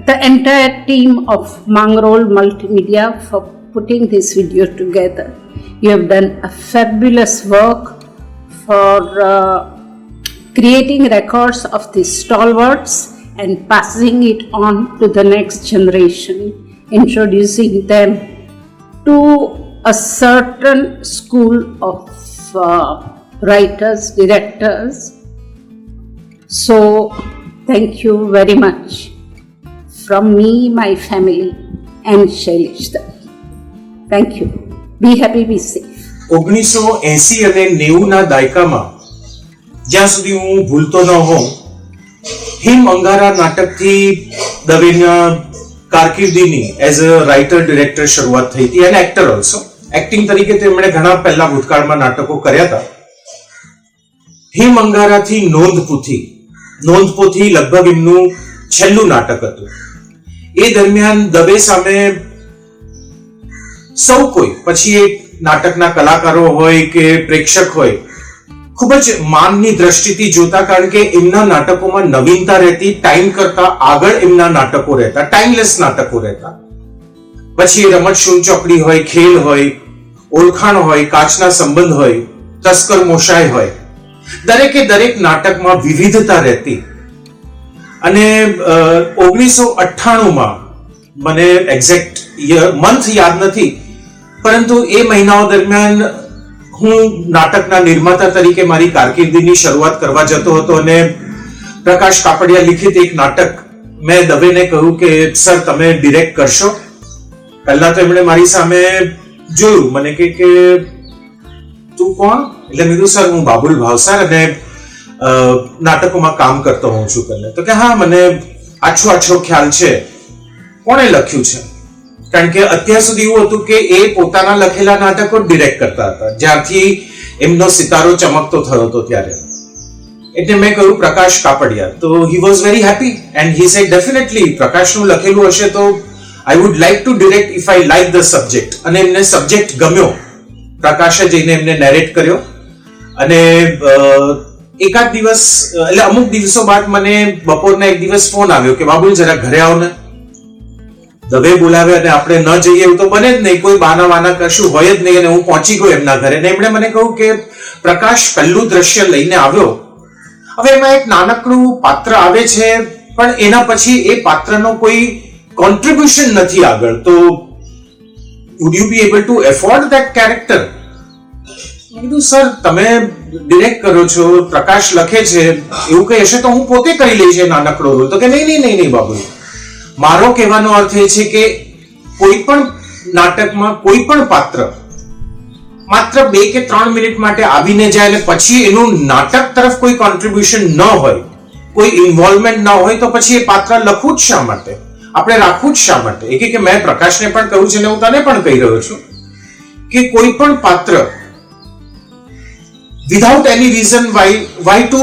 the entire team of Mangrol Multimedia for putting this video together. You have done a fabulous work for creating records of these stalwarts and passing it on to the next generation, introducing them to a certain school of writers, directors. So thank you very much from me, my family and Shailesh Dave. Thank you. Be happy, be safe. 1980 અને 90 ના દાયકામાં જ્યાં સુધી હું ભૂલતો ન હોઉં, હિમ અંગારા નાટકથી દવેના કારકિર્દીની એઝ અ રાઇટર ડિરેક્ટર શરૂઆત થઈ હતી, અને એક્ટર ઓલ્સો. એક્ટિંગ તરીકે તેમણે ઘણા પહેલા ભૂતકાળમાં નાટકો કર્યા હતા. હિમ અંગારાથી નોંધપોથી લગભગ એમનું છેલ્લું નાટક હતું. એ દરમિયાન દવે સામે સૌ કોઈ, પછી એ નાટકના કલાકારો હોય કે પ્રેક્ષક હોય, ખૂબ જ માનની દ્રષ્ટિથી જોતા, કારણ કે એમના નાટકોમાં નવીનતા રહેતી, ટાઈમ કરતા આગળ એમના નાટકો રહેતા, ટાઈમલેસ નાટકો રહેતા. પછી રમત શૂન ચોકડી હોય, ખેલ હોય, ઓળખાણ હોય, કાચના સંબંધ હોય, તસ્કર મોશાય હોય, દરેકે દરેક નાટકમાં વિવિધતા રહેતી. અને 1998માં મને એક્ઝેક્ટ મંથ યાદ નથી, પરંતુ એ મહિનાઓ દરમિયાન હું નાટકના નિર્માતા તરીકે મારી કારકિર્દીની શરૂઆત કરવા જતો હતો અને પ્રકાશ કાપડિયા લિખિત એક નાટક મેં દવેને કહ્યું કે સર તમે ડિરેક્ટ કરશો. પહેલા તો એમણે મારી સામે જોયું, મને કે તું કોણ? એટલે મેં કીધું સર હું બાબુલ ભાવસાર અને નાટકોમાં કામ કરતો હોઉં છું કરીને. તો કે હા મને આછો ખ્યાલ છે. કોણે લખ્યું છે? કારણ કે અત્યાર સુધી એવું હતું કે એ પોતાના લખેલા નાટકો ડિરેક્ટ કરતા હતા જ્યારથી એમનો સિતારો ચમકતો થયો હતો ત્યારે. એટલે મેં કહ્યું પ્રકાશ કાપડિયા. તો he was very happy and he said definitely પ્રકાશનું લખેલું હશે તો આઈ would like two direct if I like the subject. અને એમને સબ્જેક્ટ ગમ્યો. પ્રકાશે જઈને એમને નેરેટ કર્યો અને એકાદ દિવસ એટલે અમુક દિવસો બાદ મને બપોરના એક દિવસ ફોન આવ્યો કે બાબુલ જરા ઘરે આવો ને. દવે બોલાવે અને આપણે ન જઈએ એવું તો બને જ નહીં, કોઈ બાના વાના કશું હોય જ નહીં. અને હું પહોંચી ગયો એમના ઘરે અને એમણે મને કહ્યું કે પ્રકાશ પહેલું દ્રશ્ય લઈને આવ્યો. હવે એમાં એક નાનકડું પાત્ર આવે છે પણ એના પછી એ પાત્રનો કોઈ કોન્ટ્રીબ્યુશન નથી આગળ. તો would you be able to afford that character? મેં કીધું સર તમે ડિરેક્ટ કરો છો, પ્રકાશ લખે છે, એવું કઈ હશે તો હું પોતે કરી લઈશ એ નાનકડો રોલ. તો કે નહીં બાબુ, મારો કહેવાનો અર્થ એ છે કે કોઈ પણ નાટકમાં કોઈ પણ પાત્ર માત્ર 2 કે 3 મિનિટ માટે આવીને જાય અને પછી એનું નાટક તરફ કોઈ કોન્ટ્રીબ્યુશન ન હોય, કોઈ ઇન્વોલ્વમેન્ટ ન હોય તો પછી એ પાત્ર લખવું જ શા માટે, આપણે રાખવું જ શા માટે? કે મેં પ્રકાશને પણ કહ્યું છે ને હું તને પણ કહી રહ્યો છું કે કોઈ પણ પાત્ર without any reason why to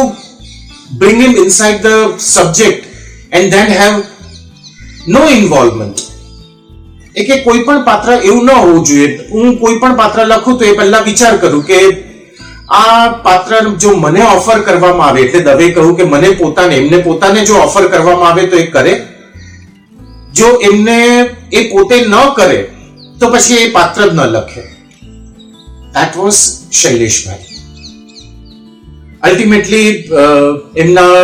bring him inside the subject and then have no involvement. કે કોઈ પણ પાત્ર એવું ન હોવું જોઈએ. હું કોઈ પણ પાત્ર લખું તો એ પહેલા વિચાર કરું કે આ પાત્ર જો મને ઓફર કરવામાં આવે, એટલે દવે કહ્યું કે એમને પોતાને જો ઓફર કરવામાં આવે તો એ કરે. જો એમને એ પોતે ન કરે તો પછી એ પાત્ર જ ન લખે. That was Shaileshbhai. અલ્ટિમેટલી એમના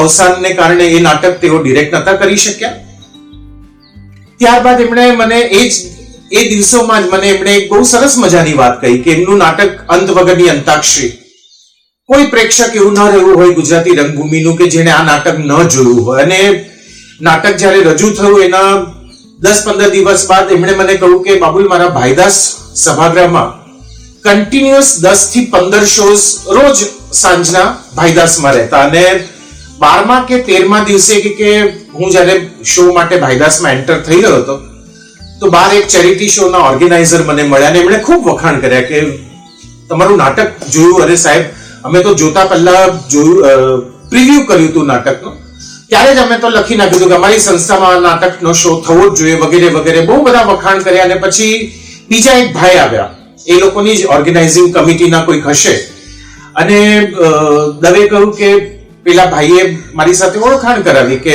અવસાનને કારણે એ નાટક તેઓ ડિરેક્ટ નતા કરી શક્યા. ત્યારબાદ એમણે મને એ દિવસોમાં જ મને એમણે એક બહુ સરસ મજાની વાત કહી કે એમનું નાટક અંત વગરની અંતાક્ષરી, કોઈ પ્રેક્ષક એવું ન રહ્યું હોય ગુજરાતી રંગભૂમિનું કે જેને આ નાટક ન જોયું હોય. અને નાટક જ્યારે રજૂ થયું એના 10-15 દિવસ બાદ એમણે મને કહ્યું કે બાબુલ મારા ભાઈદાસ સભાગૃહમાં કન્ટિન્યુઅસ 10 થી 15 શોઝ રોજ સાંજના ભાઈદાસમાં રહેતા. અને 12મા કે 13મા દિવસે કે હું જ્યારે શો માટે ભાઈદાસમાં એન્ટર થઈ રહ્યો હતો તો બહાર એક ચેરિટી શોના ઓર્ગેનાઇઝર મને મળ્યા અને એમણે ખૂબ વખાણ કર્યા કે તમારું નાટક જોયું. અરે સાહેબ અમે તો જોતા પહેલા જોયું, પ્રિવ્યુ કર્યું હતું નાટકનું, ત્યારે જ અમે તો લખી નાખ્યું હતું કે અમારી સંસ્થામાં નાટકનો શો થવો જ જોઈએ વગેરે વગેરે. બહુ બધા વખાણ કર્યા. અને પછી બીજા એક ભાઈ આવ્યા, એ લોકોની જ ઓર્ગેનાઇઝિંગ કમિટીના કોઈક હશે, અને દવે કહ્યું કે પેલા ભાઈએ મારી સાથે ઓળખાણ કરાવી કે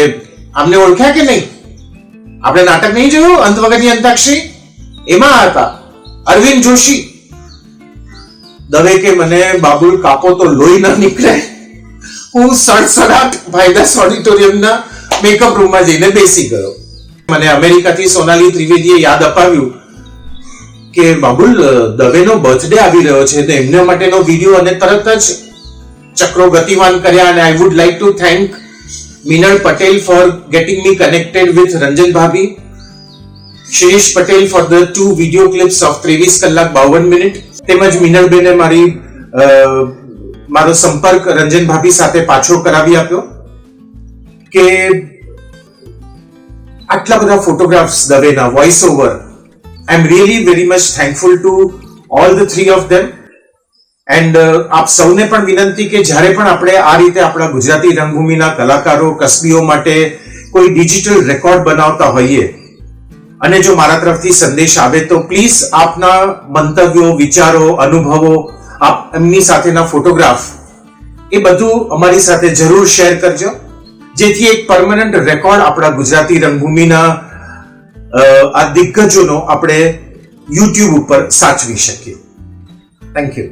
આમને ઓળખ્યા કે નહીં, આપણે નાટક નહીં જોયું અંત વગરની અંતાક્ષરી, એમાં હતા અરવિંદ જોશી. દવે કે મને બાબુલ કાપો તો લોહી ના નીકળે. હું સડસડાટ ભાઈદાસ ઓડિટોરિયમના મેકઅપ રૂમમાં જઈને બેસી ગયો. મને અમેરિકાથી સોનાલી ત્રિવેદીએ યાદ અપાવ્યું કે બાબુલ દવેનો બર્થડે આવી રહ્યો છે તો એમના માટેનો વિડીયો, અને તરત જ ચક્રો ગતિમાન કર્યા. અને I would like to thank Minal Patel for getting me connected with Ranjan bhabhi, Shirish Patel for the 2 video clips of 23 કલાક 52 મિનિટ, તેમજ મિનળબેને મારો સંપર્ક રંજન ભાભી સાથે પાછો કરાવી આપ્યો કે આટલા બધા ફોટોગ્રાફ્સ દવેના, voice over. I am really very much thankful to all the 3 of them. And આપ સૌને પણ વિનંતી કે જ્યારે પણ આપણે આ રીતે આપણા ગુજરાતી રંગભૂમિના કલાકારો કસબીઓ માટે કોઈ ડિજિટલ રેકોર્ડ બનાવતા હોઈએ અને જો મારા તરફથી સંદેશ આવે તો પ્લીઝ આપના મંતવ્યો, વિચારો, અનુભવો આપ એમની સાથેના ફોટોગ્રાફ એ બધું અમારી સાથે જરૂર શેર કરજો, જેથી એક પરમનન્ટ રેકોર્ડ આપણા ગુજરાતી રંગભૂમિના આ દિગ્ગજોનો આપણે યુટ્યુબ ઉપર સાચવી શકીએ. Thank you.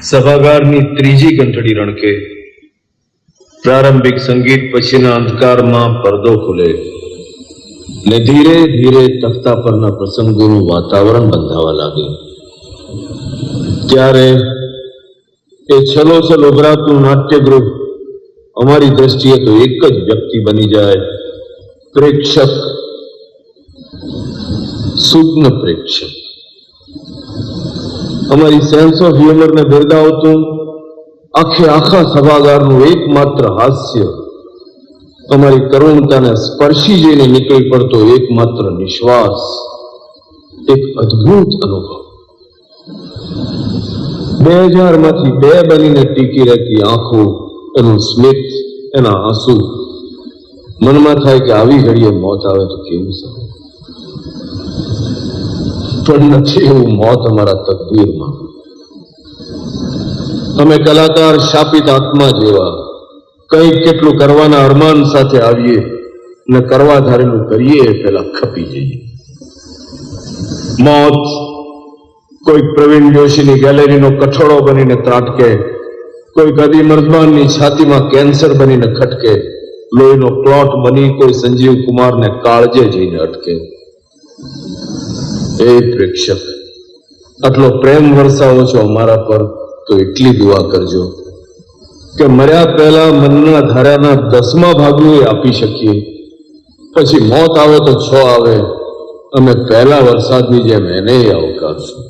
સભાગારની ત્રીજી ઘંટડી રણકે પ્રારંભિક સંગીત પછીના અંધકારમાં પડદો ખુલે ને ધીરે ધીરે તખ્તા પરના પ્રસંગોનું વાતાવરણ બંધાવા લાગે. ત્યારે એ છલોછલ ઉભરાતું નાટ્યગૃહ અમારી દ્રષ્ટિએ તો એક જ વ્યક્તિ બની જાય, પ્રેક્ષક, સુગ્ન પ્રેક્ષક. અમારી સેન્સ ઓફ હ્યુમરને બિરદાવતું આખા સભાગારનું એકમાત્ર હાસ્ય, અમારી કરુણતાને સ્પર્શી જઈને નીકળી પડતો એકમાત્ર નિશ્વાસ, એક અદ્ભુત અનુભવ. 2000માંથી 2 બનીને ટીકી રહેતી આંખો, એનું સ્મિત, એના આંસુ. મનમાં થાય કે આવી ઘડીએ મોત આવે તો કેવું સારું, પણ નથી એવું મોત અમારા તકદીરમાં. અમે કલાકાર શાપિત આત્મા જેવા કંઈક કેટલું કરવાના અરમાન સાથે આવીએ ને કરવા ધારેલું કરીએ પેલા ખપી જઈએ. મોત કોઈક પ્રવીણ જોશીની ગેલેરીનો કઠોળો બનીને ત્રાટકે, કોઈક અદી મર્દમાનની છાતીમાં કેન્સર બનીને ખટકે, લોહીનો ક્લોટ બની કોઈ સંજીવ કુમારને કાળજે જઈને અટકે. એ પ્રેક્ષક, આટલો પ્રેમ વરસાવો છો અમારા પર તો એટલી દુઆ કરજો કે મર્યા પહેલા મનના ધાર્યાના 10મા ભાગનું એ આપી શકીએ. પછી મોત આવે તો 6 આવે, અમે પહેલા વરસાદની જેમ એને આવકારશું.